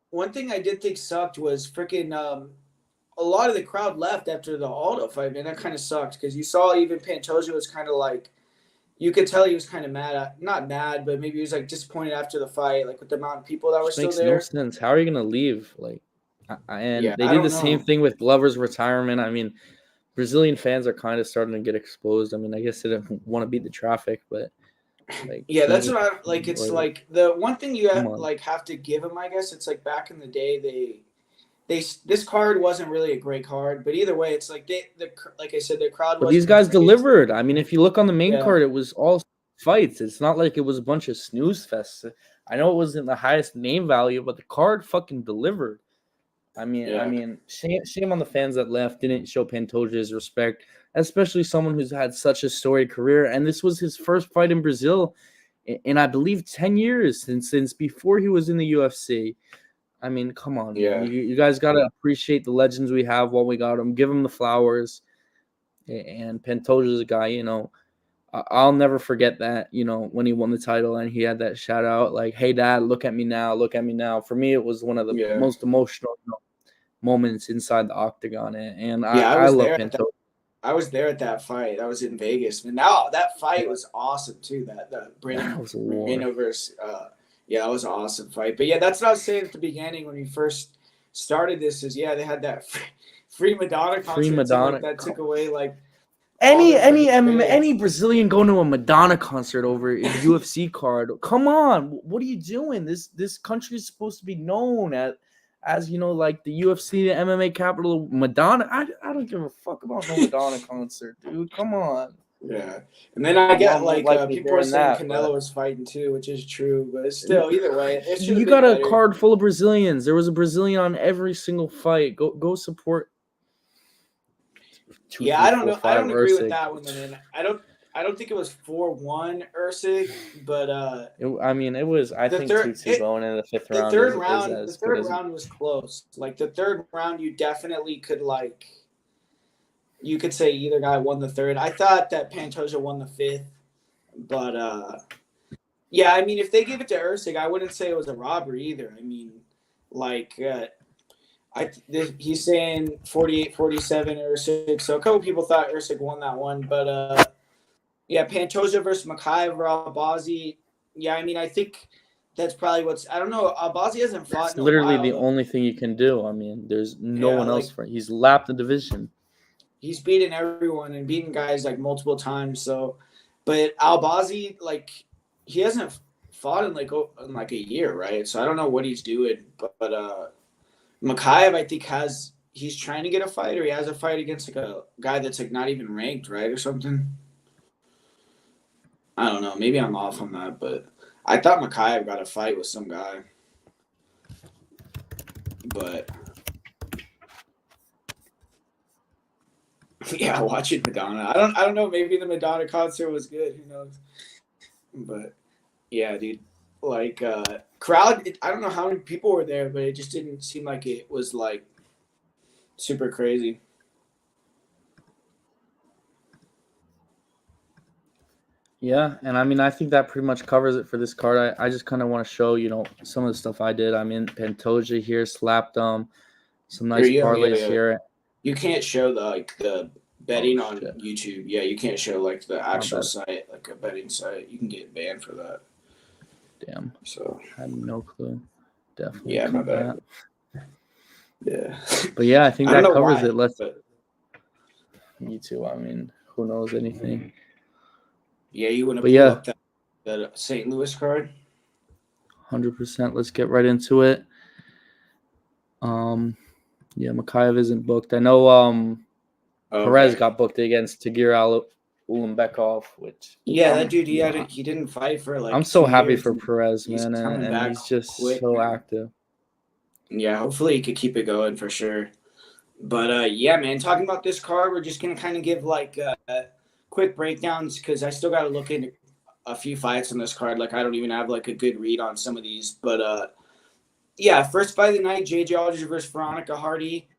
[SPEAKER 1] One thing I did think sucked was freaking a lot of the crowd left after the Aldo fight, man. That kind of sucked because you saw even Pantoja was kind of you could tell he was kind of mad, not mad, but maybe he was disappointed after the fight, with the amount of people that were still there.
[SPEAKER 2] Makes no sense. How are you gonna leave? They did the same thing with Glover's retirement. I mean, Brazilian fans are kind of starting to get exposed. I mean, I guess they didn't want to beat the traffic, but
[SPEAKER 1] that's what I like. It's the one thing you have to give them. I guess it's back in the day this card wasn't really a great card, but either way, it's like I said, the crowd.
[SPEAKER 2] But these guys delivered. I mean, if you look on the main card, it was all fights. It's not like it was a bunch of snooze fests. I know it wasn't the highest name value, but the card fucking delivered. I mean, shame on the fans that left, didn't show Pantoja his respect, especially someone who's had such a storied career. And this was his first fight in Brazil in I believe 10 years since before he was in the UFC. I mean, come on.
[SPEAKER 1] Yeah.
[SPEAKER 2] You guys got to appreciate the legends we have while we got them. Give them the flowers. And Pantoja's a guy, I'll never forget that, when he won the title and he had that shout out hey, Dad, look at me now. Look at me now. For me, it was one of the most emotional moments inside the octagon. And I love Pantoja.
[SPEAKER 1] I was there at that fight. I was in Vegas. And now that fight was awesome too. The Brandon Moreno versus that was an awesome fight. But that's what I was saying at the beginning when we first started this. They had that free Madonna concert that took away all
[SPEAKER 2] Any
[SPEAKER 1] their
[SPEAKER 2] any
[SPEAKER 1] best
[SPEAKER 2] MMA,
[SPEAKER 1] players.
[SPEAKER 2] any Brazilian going to a Madonna concert over a UFC card? Come on, what are you doing? This country is supposed to be known as like the UFC, the MMA capital. Madonna, I don't give a fuck about no Madonna concert, dude. Come on.
[SPEAKER 1] Yeah, and then I
[SPEAKER 2] My
[SPEAKER 1] get
[SPEAKER 2] mom won't
[SPEAKER 1] like
[SPEAKER 2] like me
[SPEAKER 1] people are
[SPEAKER 2] hearing
[SPEAKER 1] saying
[SPEAKER 2] that, but
[SPEAKER 1] Canelo was fighting too, which is true, but still, either way, it should
[SPEAKER 2] you
[SPEAKER 1] have been
[SPEAKER 2] got a
[SPEAKER 1] better.
[SPEAKER 2] card full of Brazilians. There was a Brazilian on every single fight. Go support two,
[SPEAKER 1] Yeah,
[SPEAKER 2] three,
[SPEAKER 1] I don't
[SPEAKER 2] four,
[SPEAKER 1] know. I
[SPEAKER 2] five
[SPEAKER 1] don't agree with
[SPEAKER 2] Usyk.
[SPEAKER 1] that one, though, man. I don't think it was 4-1 Usyk, but
[SPEAKER 2] I mean, it was. I
[SPEAKER 1] the
[SPEAKER 2] think
[SPEAKER 1] third
[SPEAKER 2] 2-2 going in the fifth
[SPEAKER 1] the
[SPEAKER 2] round
[SPEAKER 1] third
[SPEAKER 2] is
[SPEAKER 1] round the
[SPEAKER 2] as good
[SPEAKER 1] third
[SPEAKER 2] as.
[SPEAKER 1] round was close. Like the third round, you definitely could like you could say either guy won the third. I thought that Pantoja won the fifth, but yeah, I mean, if they give it to Usyk, I wouldn't say it was a robbery either. I mean, like he's saying 48-47 Usyk, so a couple people thought Usyk won that one, but yeah, Pantoja versus Makhachev or Albazi. Yeah, I mean, I think that's probably what's. I don't know. Albazi hasn't fought
[SPEAKER 2] That's
[SPEAKER 1] in a
[SPEAKER 2] literally the
[SPEAKER 1] while.
[SPEAKER 2] only thing you can do. I mean, there's no
[SPEAKER 1] Yeah,
[SPEAKER 2] one else
[SPEAKER 1] like
[SPEAKER 2] for. He's lapped the division.
[SPEAKER 1] he's beaten everyone and beaten guys like multiple times. So, but Albazi, like he hasn't fought in like a year, right? So I don't know what he's doing. But Makhachev, I think he's trying to get a fight, or he has a fight against like a guy that's like not even ranked, right, or something. I don't know. Maybe I'm off on that, but I thought Makhachev got a fight with some guy. But yeah, watching Madonna. I don't know. Maybe the Madonna concert was good. Who knows? But yeah, dude. Like crowd. I don't know how many people were there, but it just didn't seem like it was like super crazy.
[SPEAKER 2] Yeah, and I mean, I think that pretty much covers it for this card. I just kind of want to show, some of the stuff I did. I'm in Pantoja here, slapped some nice parlays here.
[SPEAKER 1] You can't show the betting on
[SPEAKER 2] shit.
[SPEAKER 1] YouTube. Yeah, you can't show like the actual
[SPEAKER 2] bad.
[SPEAKER 1] site, like a betting site. You can get banned for that.
[SPEAKER 2] Damn.
[SPEAKER 1] So
[SPEAKER 2] I had no clue. Definitely.
[SPEAKER 1] yeah, my
[SPEAKER 2] cut
[SPEAKER 1] bad.
[SPEAKER 2] that.
[SPEAKER 1] Yeah.
[SPEAKER 2] But yeah, I think
[SPEAKER 1] I don't
[SPEAKER 2] that
[SPEAKER 1] know
[SPEAKER 2] covers
[SPEAKER 1] why,
[SPEAKER 2] it. Let's.
[SPEAKER 1] but
[SPEAKER 2] Me too. I mean, who knows anything?
[SPEAKER 1] yeah, you want to
[SPEAKER 2] But
[SPEAKER 1] pull
[SPEAKER 2] yeah,
[SPEAKER 1] up that St. Louis card?
[SPEAKER 2] 100%. Let's get right into it. Yeah, Makhachev isn't booked. I know Perez got booked against Tagir Ulanbekov, which
[SPEAKER 1] that dude he didn't fight for like
[SPEAKER 2] I'm so
[SPEAKER 1] 2
[SPEAKER 2] happy
[SPEAKER 1] years,
[SPEAKER 2] for
[SPEAKER 1] and
[SPEAKER 2] Perez,
[SPEAKER 1] he's
[SPEAKER 2] man,
[SPEAKER 1] coming
[SPEAKER 2] and
[SPEAKER 1] back
[SPEAKER 2] he's just
[SPEAKER 1] quick,
[SPEAKER 2] so
[SPEAKER 1] man.
[SPEAKER 2] active.
[SPEAKER 1] Yeah, hopefully he could keep it going for sure. But yeah, man, talking about this card, we're just gonna kind of give like quick breakdowns because I still got to look into a few fights on this card. Like I don't even have like a good read on some of these, but yeah, first fight of the night, JJ Aldridge versus Veronica Hardy.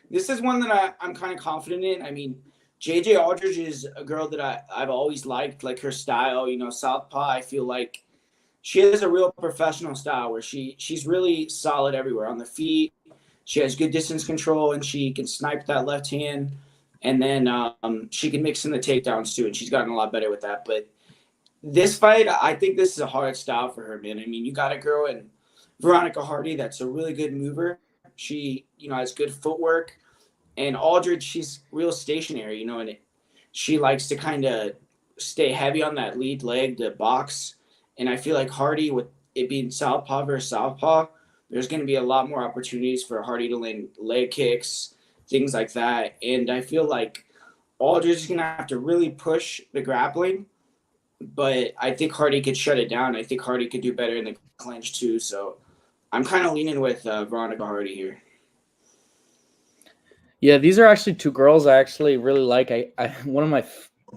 [SPEAKER 1] This is one that I'm kind of confident in. I mean, JJ Aldridge is a girl that I've always liked, like her style. Southpaw. I feel like she has a real professional style where she's really solid everywhere on the feet. She has good distance control and she can snipe that left hand, and then she can mix in the takedowns too. And she's gotten a lot better with that. But this fight, I think this is a hard style for her, man. I mean, you got a girl in Veronica Hardy that's a really good mover. She has good footwork, and Aldridge, she's real stationary, and she likes to kind of stay heavy on that lead leg to box. And I feel like Hardy, with it being southpaw versus southpaw, there's going to be a lot more opportunities for Hardy to land leg kicks, things like that. And I feel like Aldridge is going to have to really push the grappling, but I think Hardy could shut it down. I think Hardy could do better in the clinch too. So I'm kind of leaning with Veronica Hardy here.
[SPEAKER 2] Yeah, these are actually two girls I actually really like. I one of my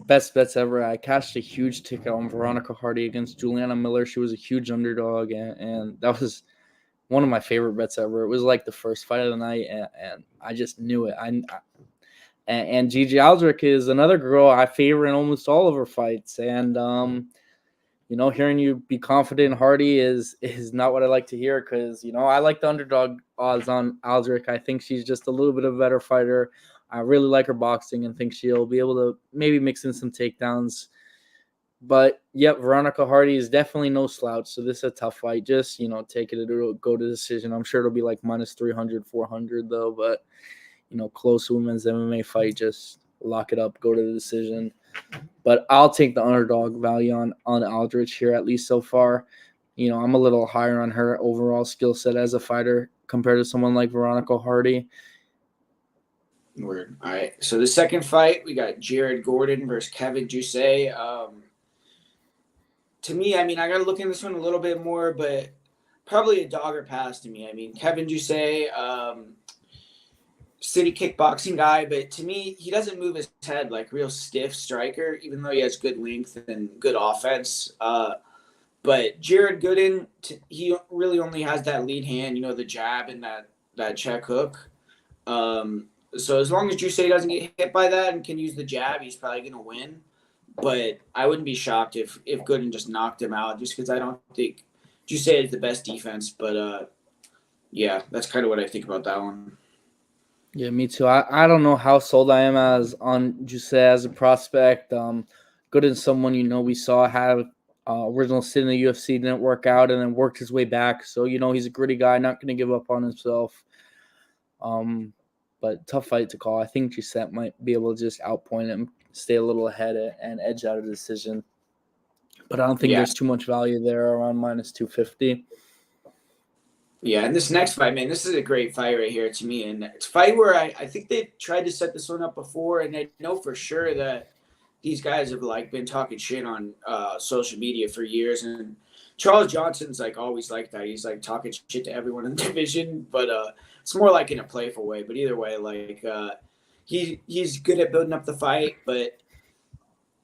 [SPEAKER 2] best bets ever. I cashed a huge ticket on Veronica Hardy against Juliana Miller. She was a huge underdog, and that was one of my favorite bets ever. It was like the first fight of the night, and I just knew it. And Gigi Aldrich is another girl I favor in almost all of her fights. And hearing you be confident in Hardy is not what I like to hear because I like the underdog odds on Aldrich. I think she's just a little bit of a better fighter. I really like her boxing and think she'll be able to maybe mix in some takedowns. But yep, Veronica Hardy is definitely no slouch. So this is a tough fight. Just take it to go to decision. I'm sure it'll be like minus 300, 400 though. But close women's MMA fight. Just lock it up, go to the decision. But I'll take the underdog value on Aldrich here, at least so far. I'm a little higher on her overall skill set as a fighter compared to someone like Veronica Hardy.
[SPEAKER 1] Word. All right. So the second fight, we got Jared Gordon versus Kevin Jousset. To me, I mean, I got to look in this one a little bit more, but probably a dog or pass to me. I mean, Kevin Jousset, city kickboxing guy, but to me, he doesn't move his head like real stiff striker, even though he has good length and good offense. But Jared Gooden, he really only has that lead hand, the jab and that check hook. So as long as Jousset doesn't get hit by that and can use the jab, he's probably going to win. But I wouldn't be shocked if Gooden just knocked him out, just because I don't think Jousset is the best defense. But, yeah, that's kind of what I think about that one.
[SPEAKER 2] Yeah, me too. I don't know how sold I am on Jousset as a prospect. Gooden's someone, we saw have original sit in the UFC, didn't work out, and then worked his way back. So, he's a gritty guy, not going to give up on himself. But tough fight to call. I think Jousset might be able to just outpoint him, stay a little ahead and edge out a decision. But I don't think there's too much value there around minus 250.
[SPEAKER 1] Yeah, and this next fight, man, this is a great fight right here to me. And it's a fight where I think they tried to set this one up before, and I know for sure that these guys have been talking shit on social media for years. And Charles Johnson's always like that. He's talking shit to everyone in the division, but it's more like in a playful way. But either way, he's good at building up the fight. But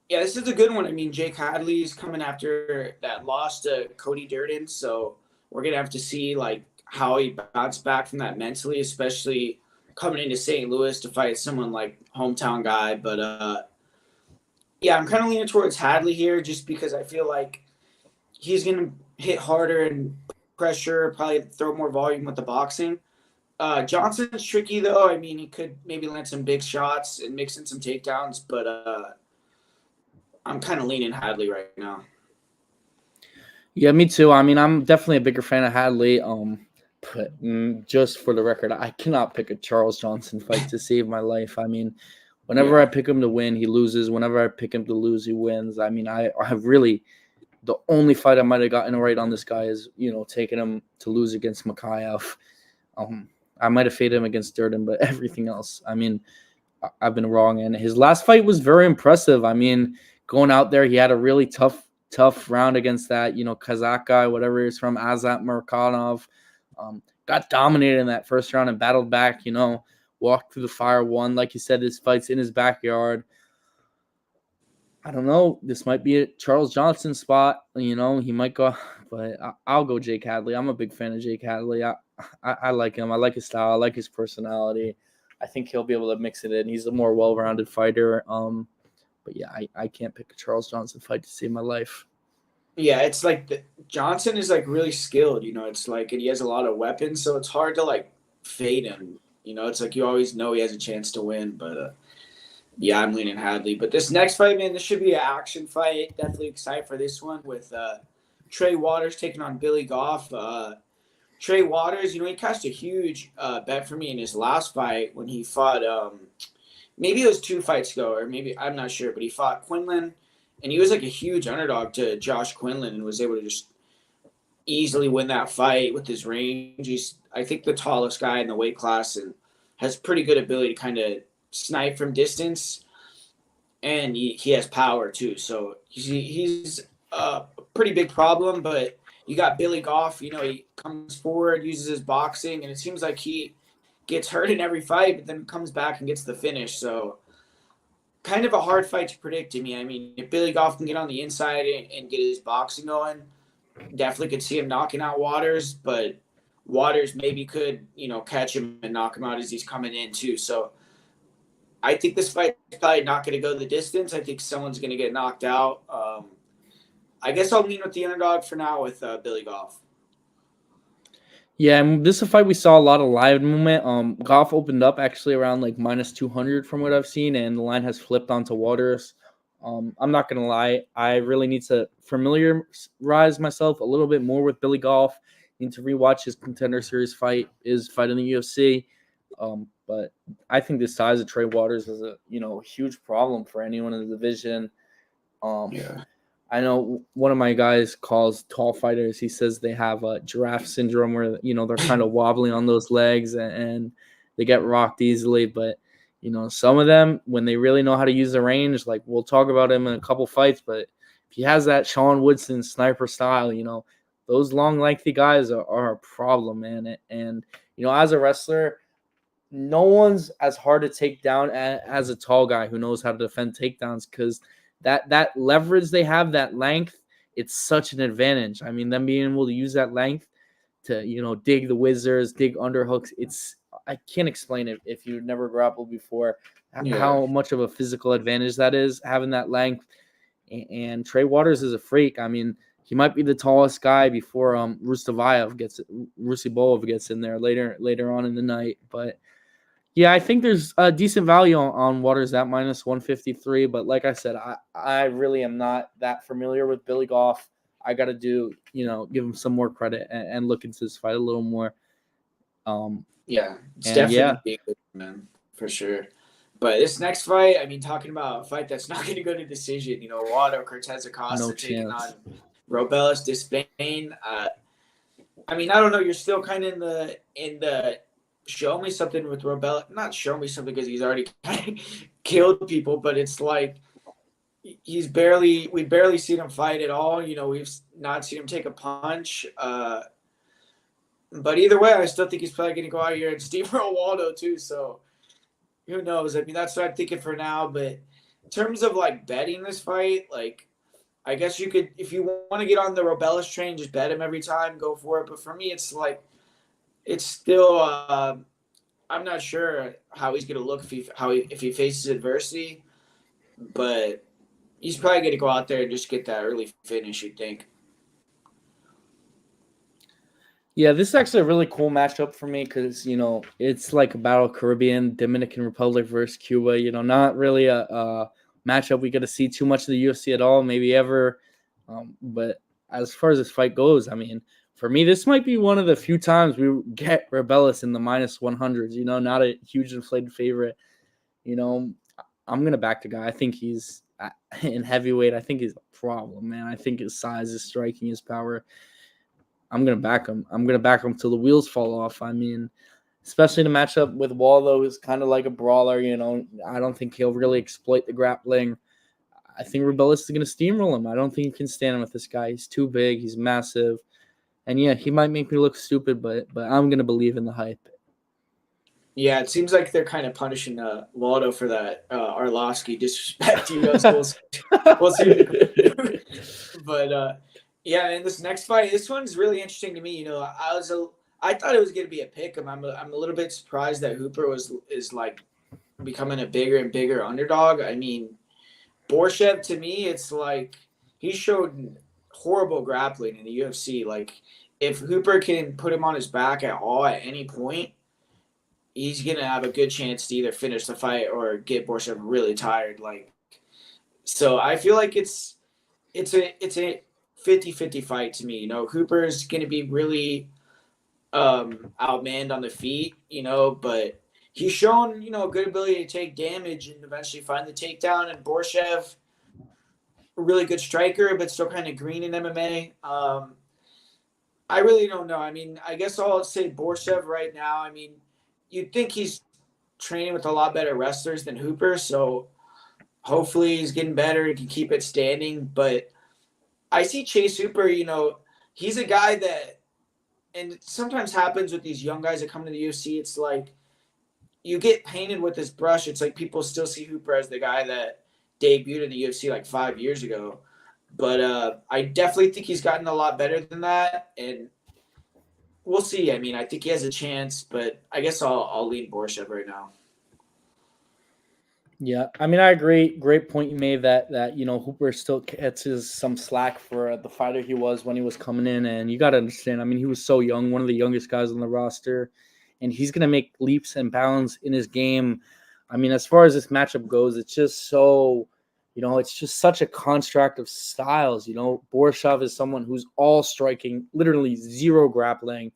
[SPEAKER 1] yeah, this is a good one. I mean, Jake Hadley's coming after that loss to Cody Durden, so we're gonna have to see how he bounced back from that mentally, especially coming into St. Louis to fight someone like hometown guy. But yeah, I'm kind of leaning towards Hadley here, just because I feel like he's gonna hit harder and pressure, probably throw more volume with the boxing. Johnson's tricky though. I mean, he could maybe land some big shots and mix in some takedowns, but I'm kind of leaning Hadley right now.
[SPEAKER 2] Yeah, me too. I mean, I'm definitely a bigger fan of Hadley. But just for the record, I cannot pick a Charles Johnson fight to save my life. I mean, whenever I pick him to win, he loses. Whenever I pick him to lose, he wins. I mean, I have really the only fight I might have gotten right on this guy is, taking him to lose against Makayev. I might have faded him against Durden, but everything else, I mean, I've been wrong. And his last fight was very impressive. I mean, going out there, he had a really tough round against that, Kazakh guy, whatever he's from, Azat Murkhanov. Got dominated in that first round and battled back, walked through the fire, won. Like you said, this fight's in his backyard. I don't know. This might be a Charles Johnson spot. He might go, but I'll go Jake Hadley. I'm a big fan of Jake Hadley. I like him. I like his style. I like his personality. I think he'll be able to mix it in. He's a more well-rounded fighter. But yeah, I can't pick a Charles Johnson fight to save my life.
[SPEAKER 1] Yeah, it's Johnson is really skilled, it's and he has a lot of weapons, so it's hard to fade him. It's you always know he has a chance to win, but yeah, I'm leaning Hadley. But this next fight, man, this should be an action fight. Definitely excited for this one with Trey Waters taking on Billy Goff. Trey Waters, he cashed a huge bet for me in his last fight when he fought maybe it was 2 fights ago, or maybe I'm not sure, but he fought Quinlan, and he was a huge underdog to Josh Quinlan and was able to just easily win that fight with his range. He's, I think, the tallest guy in the weight class and has pretty good ability to kind of snipe from distance, and he has power too. So he's a pretty big problem, but you got Billy Goff, he comes forward, uses his boxing, and it seems like he gets hurt in every fight, but then comes back and gets the finish. So kind of a hard fight to predict to me. I mean, if Billy Goff can get on the inside and get his boxing going, definitely could see him knocking out Waters, but Waters maybe could, catch him and knock him out as he's coming in too. So I think this fight is probably not going to go the distance. I think someone's going to get knocked out. I guess I'll lean with the underdog for now with Billy Goff.
[SPEAKER 2] Yeah, and this is a fight we saw a lot of live movement. Goff opened up actually around minus 200 from what I've seen, and the line has flipped onto Waters. I'm not going to lie. I really need to familiarize myself a little bit more with Billy Goff. Need to rewatch his Contender Series fight, his fight in the UFC. But I think the size of Trey Waters is a huge problem for anyone in the division.
[SPEAKER 1] Yeah.
[SPEAKER 2] I know one of my guys calls tall fighters. He says they have a giraffe syndrome where they're kind of wobbling on those legs and they get rocked easily. But some of them, when they really know how to use the range, like we'll talk about him in a couple fights, but if he has that Sean Woodson sniper style, those long, lengthy guys are a problem, man. And as a wrestler, no one's as hard to take down as a tall guy who knows how to defend takedowns, because that leverage they have, that length, it's such an advantage. I mean, them being able to use that length to dig the whizzers, dig underhooks, I can't explain it if you've never grappled before how much of a physical advantage that is, having that length. And Trey Waters is a freak. I mean, he might be the tallest guy before Rustabov gets in there later on in the night. But yeah, I think there's a decent value on Waters at minus 153. But like I said, I really am not that familiar with Billy Goff. I got to give him some more credit and look into this fight a little more.
[SPEAKER 1] It's definitely big, man, for sure. But this next fight, I mean, talking about a fight that's not going to go to decision, Waldo Cortez Acosta taking on Robelis Despain. I mean, I don't know. You're still kind of in the show me something with Robelis. Not show me something because he's already kind of killed people, but it's like we've barely seen him fight at all. We've not seen him take a punch. But either way, I still think he's probably going to go out here and steamroll Waldo too. So who knows? I mean, that's what I'm thinking for now. But in terms of like betting this fight, like I guess you could, if you want to get on the Robelis train, just bet him every time, go for it. But for me, it's like it's still I'm not sure how he's going to look if he faces adversity. But he's probably going to go out there and just get that early finish, you'd think.
[SPEAKER 2] Yeah, this is actually a really cool matchup for me because, it's like a Battle of Caribbean, Dominican Republic versus Cuba. Not really a matchup we get to see too much of the UFC at all, maybe ever. But as far as this fight goes, I mean, for me, this might be one of the few times we get Robelis in the minus 100s, not a huge inflated favorite. I'm going to back the guy. I think he's in heavyweight. I think he's a problem, man. I think his size, his striking, his power. I'm going to back him. I'm going to back him till the wheels fall off. I mean, especially the matchup with Waldo is kind of like a brawler, I don't think he'll really exploit the grappling. I think Robelis is going to steamroll him. I don't think he can stand with this guy. He's too big. He's massive. And yeah, he might make me look stupid, but I'm going to believe in the hype.
[SPEAKER 1] Yeah, it seems like they're kind of punishing Waldo for that Arlovsky disrespect. We'll see. But yeah, and this next fight, this one's really interesting to me. I thought it was going to be a pick 'em. I'm a little bit surprised that Hooper is like becoming a bigger and bigger underdog. I mean, Borshev, to me, it's like he showed horrible grappling in the UFC. Like, if Hooper can put him on his back at all at any point, he's going to have a good chance to either finish the fight or get Borshev really tired. Like, so I feel like it's a 50-50 fight to me. Hooper's going to be really outmanned on the feet, but he's shown, a good ability to take damage and eventually find the takedown. And Borshev, a really good striker, but still kind of green in MMA. I really don't know. I mean, I guess I'll say Borshev right now. I mean, you'd think he's training with a lot better wrestlers than Hooper, so hopefully he's getting better and can keep it standing. But I see Chase Hooper, he's a guy that, and it sometimes happens with these young guys that come to the UFC, it's like you get painted with this brush. It's like people still see Hooper as the guy that debuted in the UFC like 5 years ago. But I definitely think he's gotten a lot better than that, and we'll see. I mean, I think he has a chance, but I guess I'll lean Borshev right now.
[SPEAKER 2] Yeah, I mean, I agree. Great point you made that Hooper still gets some slack for the fighter he was when he was coming in, and you got to understand. I mean, he was so young, one of the youngest guys on the roster, and he's gonna make leaps and bounds in his game. I mean, as far as this matchup goes, it's just so, it's just such a construct of styles. Borshev is someone who's all striking, literally zero grappling,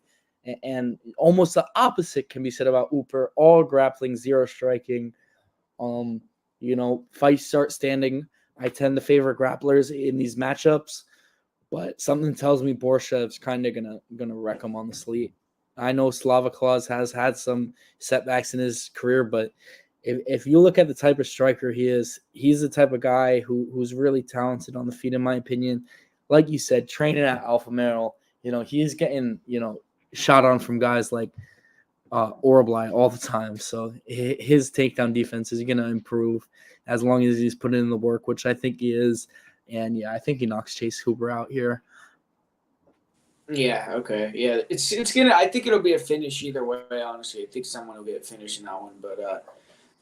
[SPEAKER 2] And almost the opposite can be said about Hooper. All grappling, zero striking. Fights start standing. I tend to favor grapplers in these matchups, but something tells me Borshev's kind of gonna wreck him on the slate. I know Slava Claus has had some setbacks in his career, but if you look at the type of striker he is, he's the type of guy who's really talented on the feet, in my opinion. Like you said, training at Alpha Male, he's getting, shot on from guys like Orablai all the time. So his takedown defense is going to improve as long as he's putting in the work, which I think he is. And yeah, I think he knocks Chase Hooper out here.
[SPEAKER 1] Yeah. Okay. Yeah. It's gonna. I think it'll be a finish either way. Honestly, I think someone will get a finish in that one. But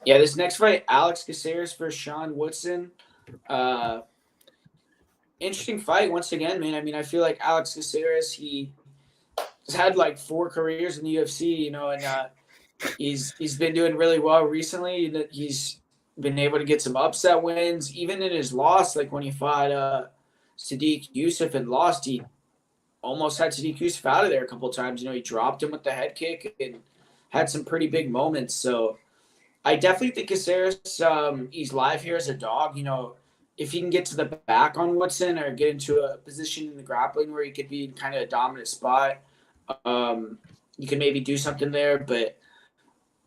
[SPEAKER 1] yeah, this next fight, Alex Caceres versus Sean Woodson. Interesting fight once again, man. I mean, I feel like Alex Caceres, he's had like 4 careers in the UFC, and he's been doing really well recently. He's been able to get some upset wins, even in his loss, like when he fought Sadiq Youssef and lost. He almost had Sadiq Youssef out of there a couple of times. He dropped him with the head kick and had some pretty big moments. So I definitely think Caceres, he's live here as a dog. If he can get to the back on Woodson or get into a position in the grappling where he could be in kind of a dominant spot, you can maybe do something there. But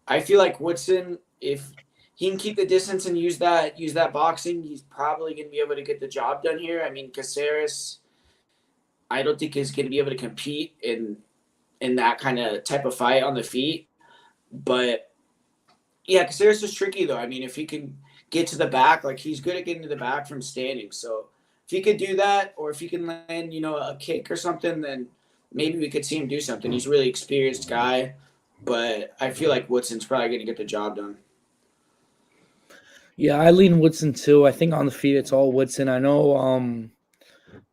[SPEAKER 1] I feel like Woodson, if he can keep the distance and use that boxing, he's probably going to be able to get the job done here. I mean, Caceres, I don't think is going to be able to compete in that kind of type of fight on the feet. But yeah, Caceres is tricky though. I mean, if he can get to the back, like he's good at getting to the back from standing. So if he could do that, or if he can land, a kick or something, then maybe we could see him do something. He's a really experienced guy, but I feel like Woodson's probably going to get the job done.
[SPEAKER 2] Yeah, I lean Woodson too. I think on the feet it's all Woodson. I know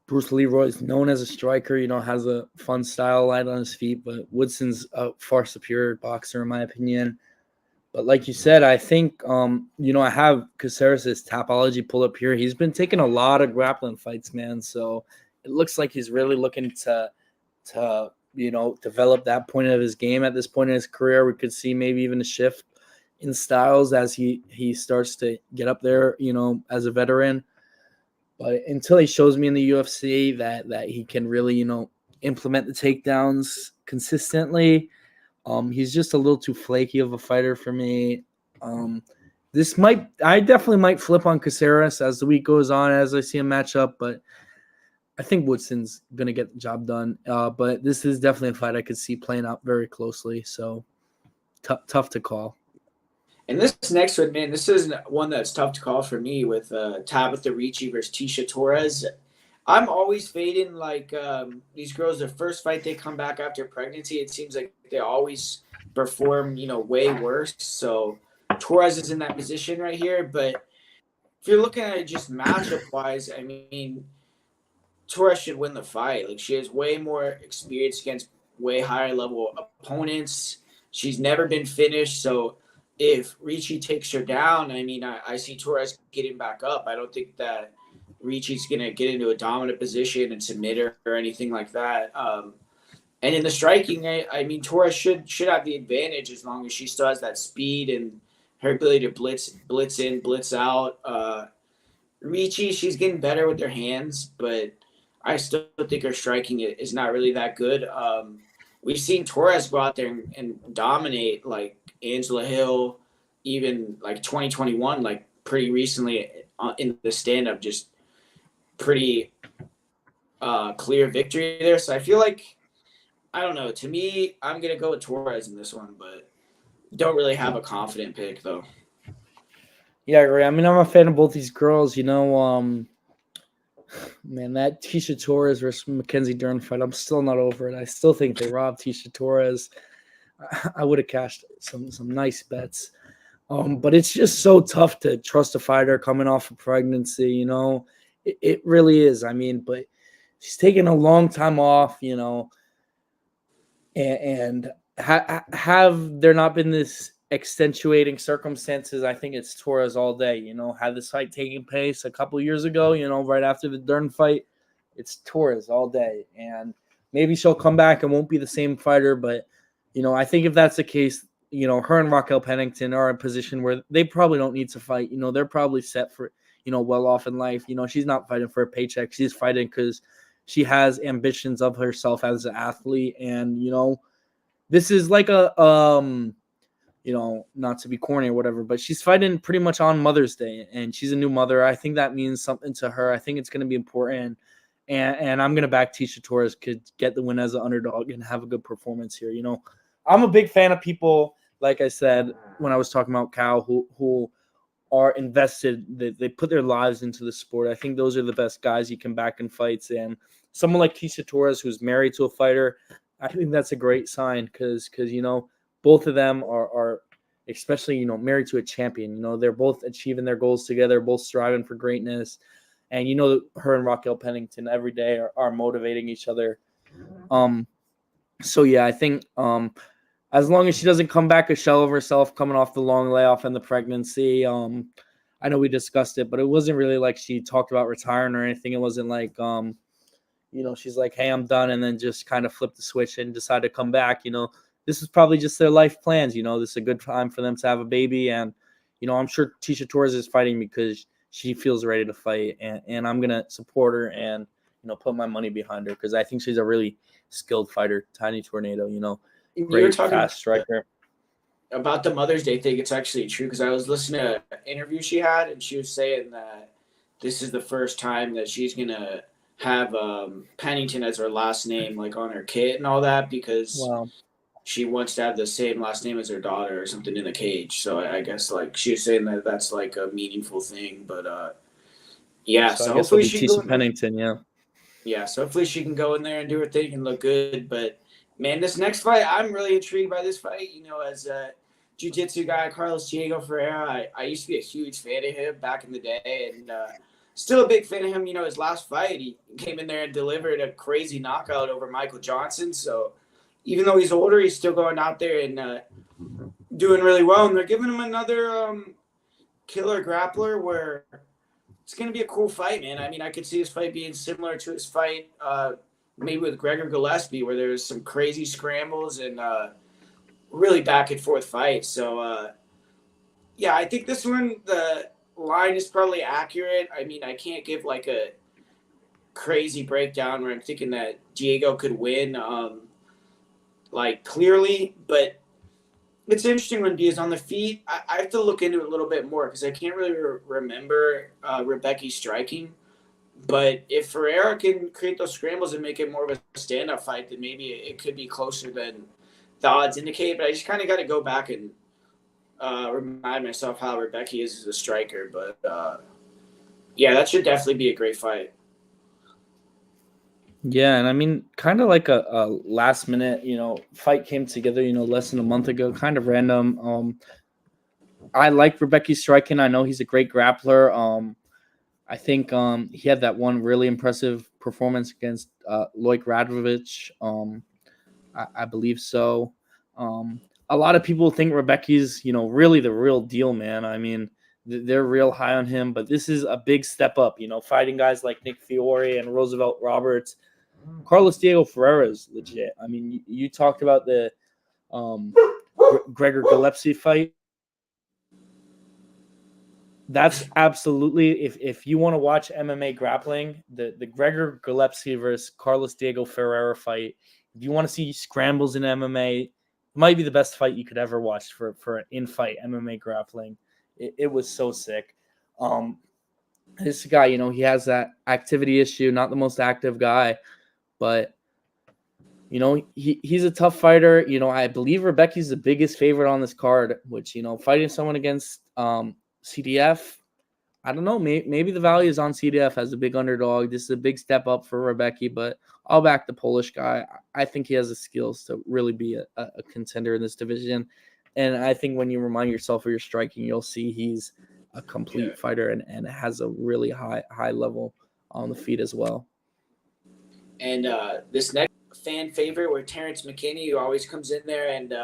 [SPEAKER 2] Bruce Leroy is known as a striker, has a fun style light on his feet, but Woodson's a far superior boxer in my opinion. But like you said, I think, I have Caceres' Tapology pulled up here. He's been taking a lot of grappling fights, man. So it looks like he's really looking to develop that point of his game at this point in his career. We could see maybe even a shift in styles as he starts to get up there, as a veteran. But until he shows me in the UFC that he can really, implement the takedowns consistently, he's just a little too flaky of a fighter for me. I definitely might flip on Caceres as the week goes on, as I see him match up, but I think Woodson's going to get the job done. But this is definitely a fight I could see playing out very closely. So tough to call.
[SPEAKER 1] And this next one, man, this is one that's tough to call for me with Tabitha Ricci versus Tecia Torres. I'm always fading these girls, their first fight, they come back after pregnancy. It seems like they always perform, way worse. So Torres is in that position right here. But if you're looking at it just matchup-wise, I mean, Torres should win the fight. Like, she has way more experience against way higher level opponents. She's never been finished. So if Ricci takes her down, I mean, I see Torres getting back up. I don't think that Ricci's going to get into a dominant position and submit her or anything like that. And in the striking, I mean, Torres should have the advantage as long as she still has that speed and her ability to blitz in, blitz out. Ricci, she's getting better with her hands, but I still think her striking is not really that good. We've seen Torres go out there and dominate, like Angela Hill, even like 2021, like pretty recently in the stand-up, just pretty clear victory there. So I feel like, I don't know. To me, I'm going to go with Torres in this one, but don't really have a confident pick, though.
[SPEAKER 2] Yeah, I agree. I mean, I'm a fan of both these girls. Man, that Tecia Torres versus Mackenzie Dern fight, I'm still not over it. I still think they robbed Tecia Torres. I would have cashed some nice bets. But it's just so tough to trust a fighter coming off of pregnancy, It really is. I mean, but she's taking a long time off, and have there not been this extenuating circumstances, I think it's Torres all day. Had this fight taking place a couple years ago, right after the Dern fight, it's Torres all day. And maybe she'll come back and won't be the same fighter. But, I think if that's the case, her and Raquel Pennington are in a position where they probably don't need to fight. They're probably set for, well off in life. She's not fighting for a paycheck. She's fighting because she has ambitions of herself as an athlete. And, this is like not to be corny or whatever, but she's fighting pretty much on Mother's Day, and she's a new mother. I think that means something to her. I think it's going to be important. And I'm going to back Tecia Torres could get the win as an underdog and have a good performance here. I'm a big fan of people, like I said, when I was talking about Cal, who are invested, they put their lives into the sport. I think those are the best guys you can back in fights. And someone like Tecia Torres, who's married to a fighter, I think that's a great sign because both of them are especially, married to a champion. They're both achieving their goals together, both striving for greatness. And, her and Raquel Pennington every day are motivating each other. So, yeah, I think as long as she doesn't come back a shell of herself coming off the long layoff and the pregnancy, I know we discussed it, but it wasn't really like she talked about retiring or anything. It wasn't like, she's like, hey, I'm done, and then just kind of flipped the switch and decided to come back. This is probably just their life plans. This is a good time for them to have a baby. And, I'm sure Tecia Torres is fighting because she feels ready to fight. And I'm going to support her and, put my money behind her because I think she's a really skilled fighter. Tiny Tornado, great, fast striker.
[SPEAKER 1] About the Mother's Day thing, it's actually true because I was listening to an interview she had, and she was saying that this is the first time that she's going to have Pennington as her last name, like on her kit and all that, because she wants to have the same last name as her daughter or something in the cage. So I guess like she was saying that that's like a meaningful thing. But yeah, so hopefully she can go
[SPEAKER 2] Pennington,
[SPEAKER 1] yeah, so hopefully she can go in there and do her thing and look good. But man, this next fight, I'm really intrigued by this fight. As a jiu-jitsu guy, Carlos Diego Ferreira, I used to be a huge fan of him back in the day, and still a big fan of him. His last fight, he came in there and delivered a crazy knockout over Michael Johnson. So even though he's older, he's still going out there and doing really well. And they're giving him another killer grappler where it's going to be a cool fight, man. I mean, I could see this fight being similar to his fight maybe with Gregor Gillespie, where there's some crazy scrambles and really back and forth fights. So, yeah, I think this one, the line is probably accurate. I mean, I can't give like a crazy breakdown where I'm thinking that Diego could win like clearly, but it's interesting when Dia's on the feet. I have to look into it a little bit more because I can't really remember Rebecca's striking. But if Ferreira can create those scrambles and make it more of a stand-up fight, then maybe it could be closer than the odds indicate. But I just kind of got to go back and remind myself how Rebecca is as a striker. But, yeah, that should definitely be a great fight.
[SPEAKER 2] Yeah, and I mean, kind of like a last minute, fight came together, less than a month ago, kind of random. I like Rebecca striking. I know he's a great grappler. I think he had that one really impressive performance against Loic Radovich. I believe so. A lot of people think Rebecca's, really the real deal, man. I mean, they're real high on him, but this is a big step up, fighting guys like Nick Fiore and Roosevelt Roberts. Carlos Diego Ferreira is legit. I mean, you talked about the Gregor Gillespie fight. That's absolutely, if you want to watch MMA grappling, the Gregor Gillespie versus Carlos Diego Ferreira fight, if you want to see scrambles in MMA, it might be the best fight you could ever watch for an in-fight MMA grappling. It was so sick. This guy, he has that activity issue, not the most active guy, but, he's a tough fighter. I believe Rebecca's the biggest favorite on this card, which, fighting someone against CDF, I don't know. Maybe the value is on CDF as a big underdog. This is a big step up for Rebecca, but I'll back the Polish guy. I think he has the skills to really be a contender in this division. And I think when you remind yourself of your striking, you'll see he's a complete fighter and has a really high level on the feet as well.
[SPEAKER 1] And this next fan favorite with Terrence McKinney, who always comes in there and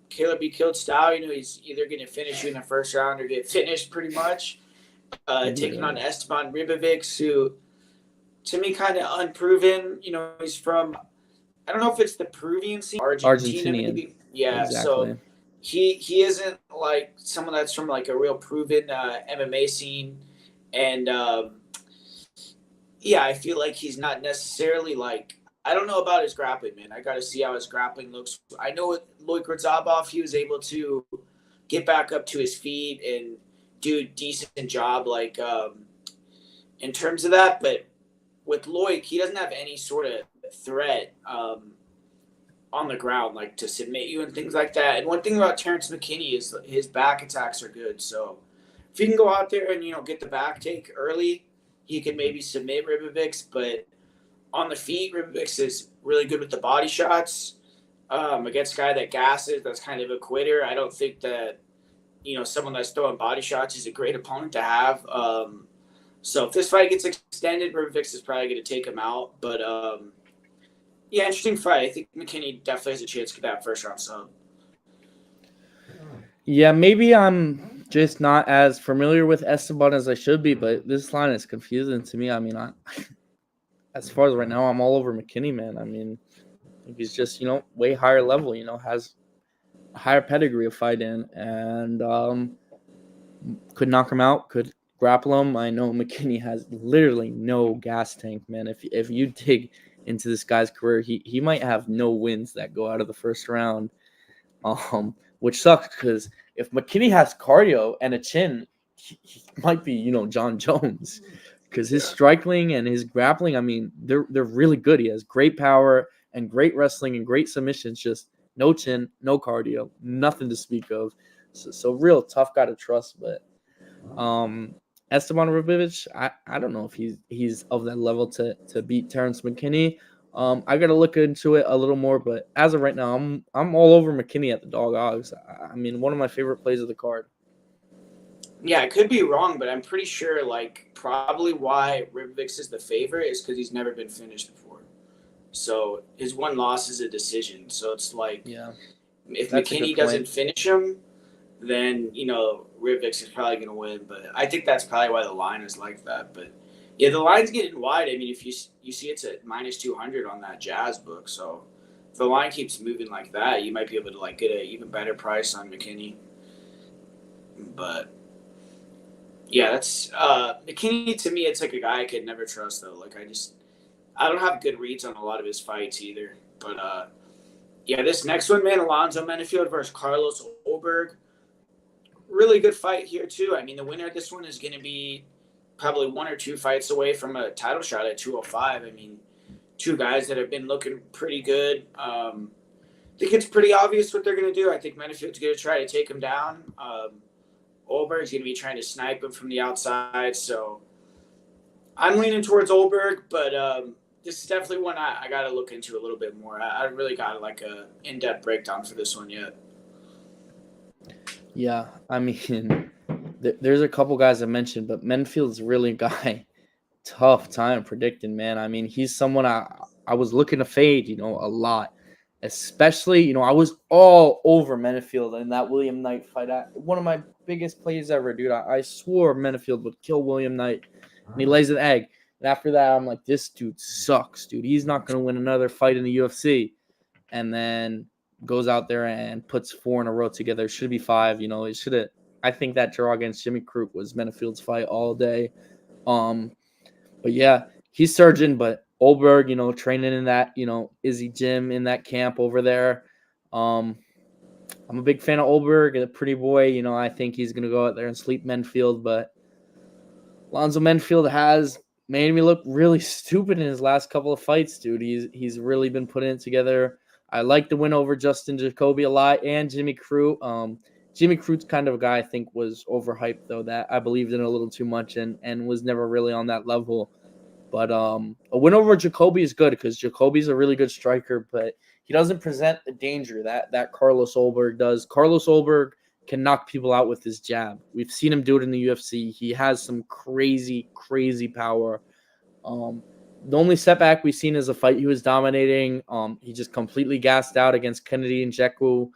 [SPEAKER 1] Caleb Be Killed style, he's either going to finish you in the first round or get finished pretty much. Taking on Esteban Ribovics, who to me kind of unproven. He's from I don't know if it's the Peruvian scene, Argentina
[SPEAKER 2] Argentinian.
[SPEAKER 1] maybe. Yeah, so
[SPEAKER 2] Exactly.
[SPEAKER 1] he isn't like someone that's from like a real proven MMA scene, and yeah, I feel like he's not necessarily like. I don't know about his grappling, man. I got to see how his grappling looks. I know with Lloyd Kurzabov, he was able to get back up to his feet and do a decent job, like in terms of that. But with Lloyd, he doesn't have any sort of threat on the ground, like to submit you and things like that. And one thing about Terrence McKinney is his back attacks are good. So if he can go out there and get the back take early, he can maybe submit Ribovics. But on the feet, Ribovics is really good with the body shots. Against a guy that gasses, that's kind of a quitter. I don't think that someone that's throwing body shots is a great opponent to have. So if this fight gets extended, Ribovics is probably going to take him out. But yeah, interesting fight. I think McKinney definitely has a chance to get that first round sub.
[SPEAKER 2] Yeah, maybe I'm just not as familiar with Esteban as I should be, but this line is confusing to me. I mean, as far as right now, I'm all over McKinney, man. I mean, he's just, way higher level, has a higher pedigree of fight in, and could knock him out, could grapple him. I know McKinney has literally no gas tank, man. If you dig into this guy's career, he might have no wins that go out of the first round, which sucks because if McKinney has cardio and a chin, he might be, John Jones, because his striking and his grappling, I mean, they're really good. He has great power and great wrestling and great submissions, just no chin, no cardio, nothing to speak of. So real tough guy to trust, but Esteban Ribovic, I don't know if he's of that level to beat Terrence McKinney. I got to look into it a little more, but as of right now, I'm all over McKinney at the dog odds. I mean, one of my favorite plays of the card.
[SPEAKER 1] Yeah, I could be wrong, but I'm pretty sure like probably why Ribovics is the favorite is because he's never been finished before. So his one loss is a decision. So it's like,
[SPEAKER 2] yeah,
[SPEAKER 1] if McKinney doesn't finish him, then Ribovics is probably going to win. But I think that's probably why the line is like that. But yeah, the line's getting wide. I mean, if you see it's at -200 on that Jazz book, so if the line keeps moving like that, you might be able to like get an even better price on McKinney. But yeah, that's McKinney to me. It's like a guy I could never trust though. Like I don't have good reads on a lot of his fights either. But yeah, this next one, man, Alonzo Menifield versus Carlos Ulberg. Really good fight here too. I mean, the winner of this one is going to be probably one or two fights away from a title shot at 205. I mean, two guys that have been looking pretty good. I think it's pretty obvious what they're going to do. I think Menifield's going to try to take him down. Ulberg's going to be trying to snipe him from the outside. So I'm leaning towards Ulberg, but this is definitely one I got to look into a little bit more. I really got like a in-depth breakdown for this one yet.
[SPEAKER 2] Yeah, I mean, there's a couple guys I mentioned, but Menfield's really a guy tough time predicting, man. I mean, he's someone I was looking to fade, a lot. Especially, I was all over Menifield in that William Knight fight. One of my biggest plays ever, dude. I swore Menifield would kill William Knight, and he lays an egg. And after that, I'm like, this dude sucks, dude. He's not going to win another fight in the UFC. And then goes out there and puts 4 in a row together. It should be 5. It should have. I think that draw against Jimmy Crute was Menifield's fight all day. But yeah, he's surging, but Ulberg, training in that, Izzy gym in that camp over there. I'm a big fan of Ulberg, a pretty boy. I think he's going to go out there and sleep Menfield, but Alonzo Menifield has made me look really stupid in his last couple of fights, dude. He's really been putting it together. I like the win over Justin Jacoby a lot and Jimmy Crute. Jimmy Crute's kind of a guy I think was overhyped, though, that I believed in a little too much and was never really on that level. But a win over Jacoby is good because Jacoby's a really good striker, but he doesn't present the danger that Carlos Ulberg does. Carlos Ulberg can knock people out with his jab. We've seen him do it in the UFC. He has some crazy, crazy power. The only setback we've seen is a fight he was dominating. He just completely gassed out against Kennedy Nzechukwu.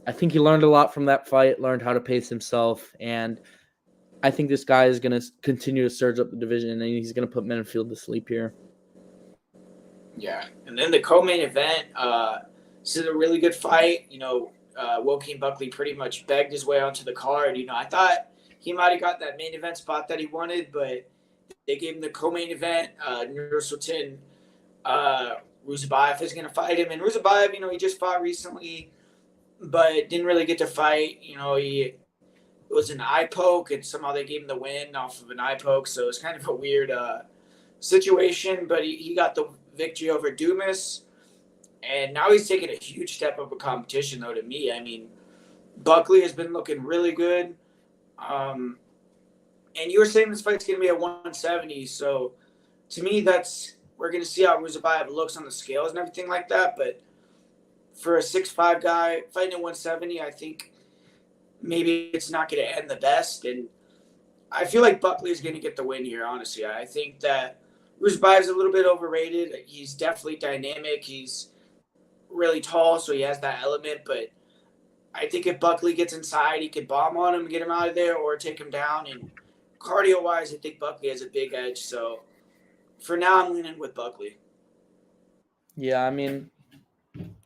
[SPEAKER 2] I think he learned a lot from that fight, learned how to pace himself, and I think this guy is going to continue to surge up the division, and he's going to put Menifield to sleep here.
[SPEAKER 1] Yeah, and then the co-main event. This is a really good fight. Joaquin Buckley pretty much begged his way onto the card. I thought he might have got that main event spot that he wanted, but they gave him the co-main event. Nursultan Ruzabayev is going to fight him, and Ruzabayev, he just fought recently, but didn't really get to fight. It was an eye poke, and somehow they gave him the win off of an eye poke. So it's kind of a weird situation, but he got the victory over Dumas, and now he's taking a huge step up a competition. Though to me, I mean, Buckley has been looking really good, and you were saying this fight's gonna be at 170. So to me, we're gonna see how Ruzabayev looks on the scales and everything like that. But for a 6'5" guy fighting at 170, I think maybe it's not gonna end the best, and I feel like Buckley is gonna get the win here. Honestly, I think that Ruzabayev is a little bit overrated. He's definitely dynamic. He's really tall, so he has that element. But I think if Buckley gets inside, he could bomb on him, get him out of there, or take him down. And cardio-wise, I think Buckley has a big edge. So for now, I'm leaning with Buckley.
[SPEAKER 2] Yeah, I mean,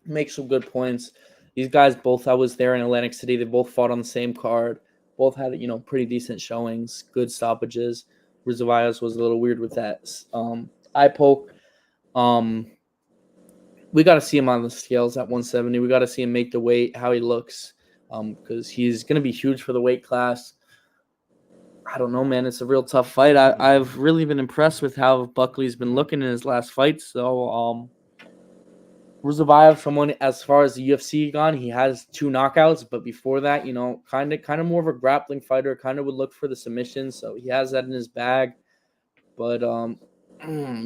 [SPEAKER 2] make some good points. These guys both, I was there in Atlantic City. They both fought on the same card. Both had, pretty decent showings, good stoppages. Ruzabayev was a little weird with that eye poke. We got to see him on the scales at 170. We got to see him make the weight, how he looks, because he's going to be huge for the weight class. I don't know, man. It's a real tough fight. I've really been impressed with how Buckley's been looking in his last fight. So, Ruzabayev, someone as far as the UFC gone, he has 2 knockouts, but before that, kind of more of a grappling fighter. Kind of would look for the submission, so he has that in his bag. But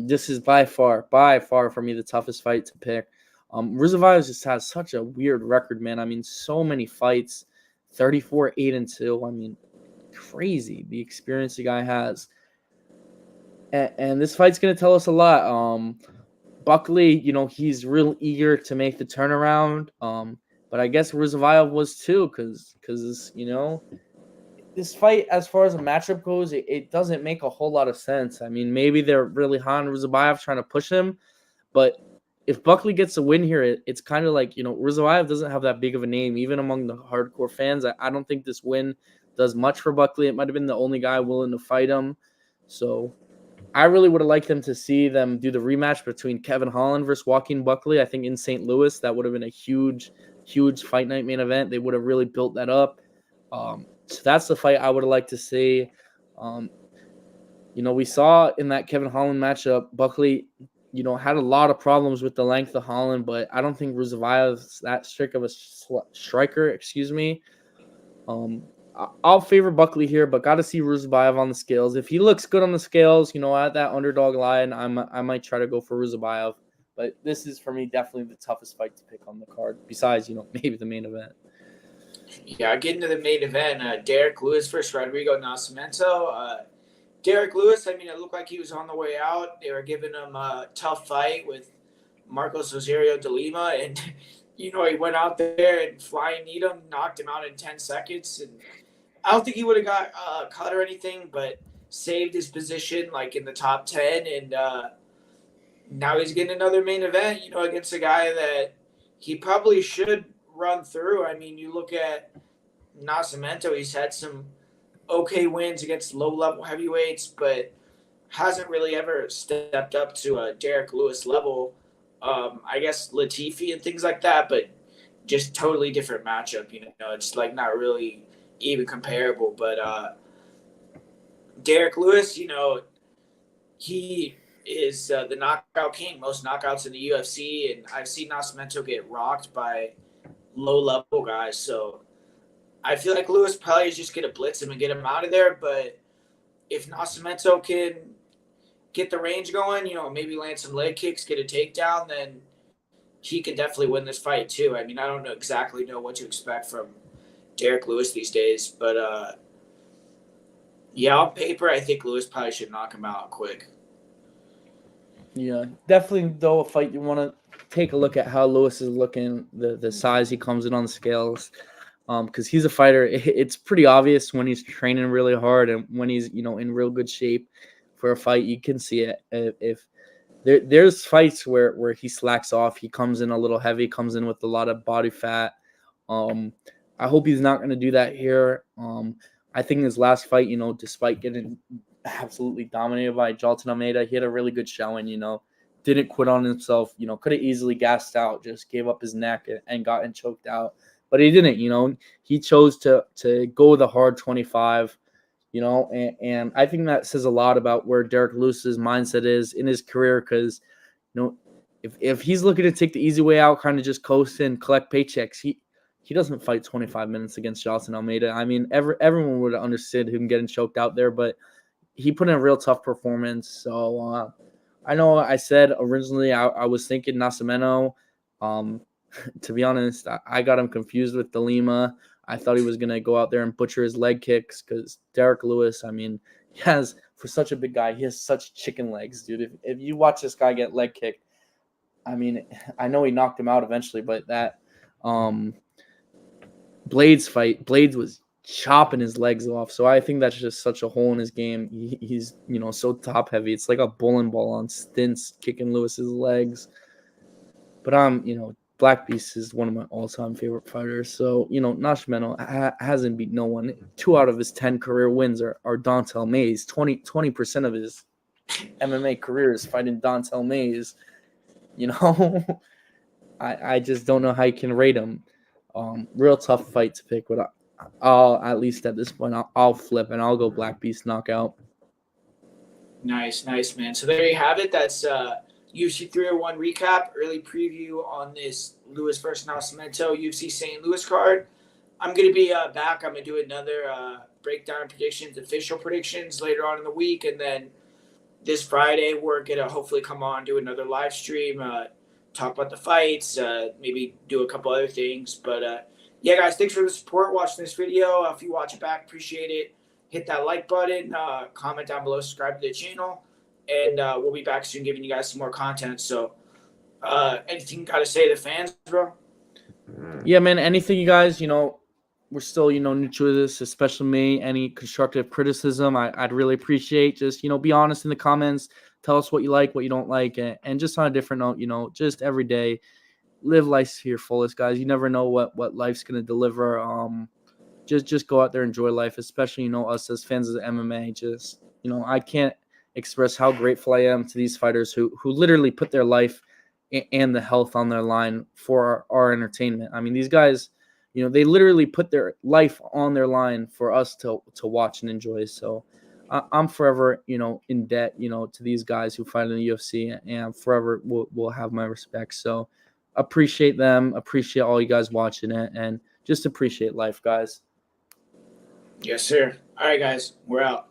[SPEAKER 2] this is by far for me the toughest fight to pick. Ruzabayev just has such a weird record, man. I mean, so many fights, 34-8-2. I mean, crazy the experience the guy has, and this fight's gonna tell us a lot. Buckley, he's real eager to make the turnaround. But I guess Ruzabayev was too, because this fight, as far as a matchup goes, it doesn't make a whole lot of sense. I mean, maybe they're really high on Ruzabayev trying to push him, but if Buckley gets a win here, it's kind of like, Ruzabayev doesn't have that big of a name, even among the hardcore fans. I don't think this win does much for Buckley. It might have been the only guy willing to fight him. So I really would have liked them to see them do the rematch between Kevin Holland versus Joaquin Buckley. I think in St. Louis, that would have been a huge, huge fight night main event. They would have really built that up. So that's the fight I would have liked to see. We saw in that Kevin Holland matchup, Buckley, had a lot of problems with the length of Holland, but I don't think Ruzabayev's that strict of a striker. I'll favor Buckley here, but got to see Ruzabayev on the scales. If he looks good on the scales, at that underdog line, I might try to go for Ruzabayev. But this is, for me, definitely the toughest fight to pick on the card, besides, maybe the main event.
[SPEAKER 1] Yeah, getting to the main event, Derek Lewis versus Rodrigo Nascimento. Derek Lewis, I mean, it looked like he was on the way out. They were giving him a tough fight with Marcos Rosario de Lima, and he went out there and flying kneed him, knocked him out in 10 seconds. And I don't think he would have got cut or anything, but saved his position like in the top 10. And now he's getting another main event, against a guy that he probably should run through. I mean, you look at Nascimento, he's had some okay wins against low-level heavyweights, but hasn't really ever stepped up to a Derek Lewis level. I guess Latifi and things like that, but just totally different matchup. It's like not really even comparable. But Derek Lewis, he is the knockout king, most knockouts in the UFC, and I've seen Nascimento get rocked by low-level guys. So I feel like Lewis probably is just going to blitz him and get him out of there. But if Nascimento can get the range going, maybe land some leg kicks, get a takedown, then he can definitely win this fight too. I mean, I don't exactly know what to expect from Derek Lewis these days, but yeah, on paper, I think Lewis probably should knock him out quick.
[SPEAKER 2] Yeah, definitely, though, a fight you want to take a look at how Lewis is looking, the size he comes in on the scales, because he's a fighter. It's pretty obvious when he's training really hard and when he's, in real good shape for a fight. You can see it. If there's fights where he slacks off. He comes in a little heavy, comes in with a lot of body fat. I hope he's not going to do that here. I think his last fight, despite getting absolutely dominated by Jailton Almeida, he had a really good showing. Didn't quit on himself. Could have easily gassed out, just gave up his neck and gotten choked out, but he didn't. He chose to go with a hard 25. And I think that says a lot about where Derek Lewis's mindset is in his career, because if he's looking to take the easy way out, kind of just coast and collect paychecks, he doesn't fight 25 minutes against Jailton Almeida. I mean, everyone would have understood him getting choked out there, but he put in a real tough performance. So I know I said originally I was thinking Nascimento. To be honest, I got him confused with De Lima. I thought he was going to go out there and butcher his leg kicks, because Derek Lewis, I mean, he has, for such a big guy, he has such chicken legs, dude. If you watch this guy get leg kicked, I mean, I know he knocked him out eventually, but that Blades fight, Blades was chopping his legs off. So I think that's just such a hole in his game. He's, so top heavy. It's like a bowling ball on stints kicking Lewis's legs. But Black Beast is one of my all-time favorite fighters. So, Nascimento hasn't beat no one. 2 out of his 10 career wins are Dontel Mays. 20% of his MMA career is fighting Dontel Mays. I just don't know how you can rate him. Real tough fight to pick, but I'll at least at this point I'll flip and I'll go Black Beast knockout.
[SPEAKER 1] Nice, man. So there you have it. That's UFC 301 recap, early preview on this Lewis versus Nascimento UFC St. Louis card. I'm going to be back. I'm going to do another breakdown predictions, official predictions later on in the week. And then this Friday, we're going to hopefully come on, do another live stream, talk about the fights, maybe do a couple other things. But yeah, guys, thanks for the support watching this video. If you watch it back, appreciate it. Hit that like button, comment down below, subscribe to the channel. And we'll be back soon giving you guys some more content. So anything you got to say to the fans, bro?
[SPEAKER 2] Yeah, man, anything you guys, we're still, new to this, especially me. Any constructive criticism, I'd really appreciate. Just, be honest in the comments. Tell us what you like, what you don't like. And just on a different note, just every day, live life to your fullest, guys. You never know what life's going to deliver. Just go out there, enjoy life, especially, us as fans of the MMA. Just, I can't express how grateful I am to these fighters who literally put their life and the health on their line for our entertainment. I mean, these guys, they literally put their life on their line for us to watch and enjoy. So I'm forever, in debt, to these guys who fight in the UFC, and forever will have my respect. So appreciate them, appreciate all you guys watching it, and just appreciate life, guys.
[SPEAKER 1] Yes, sir. All right, guys, we're out.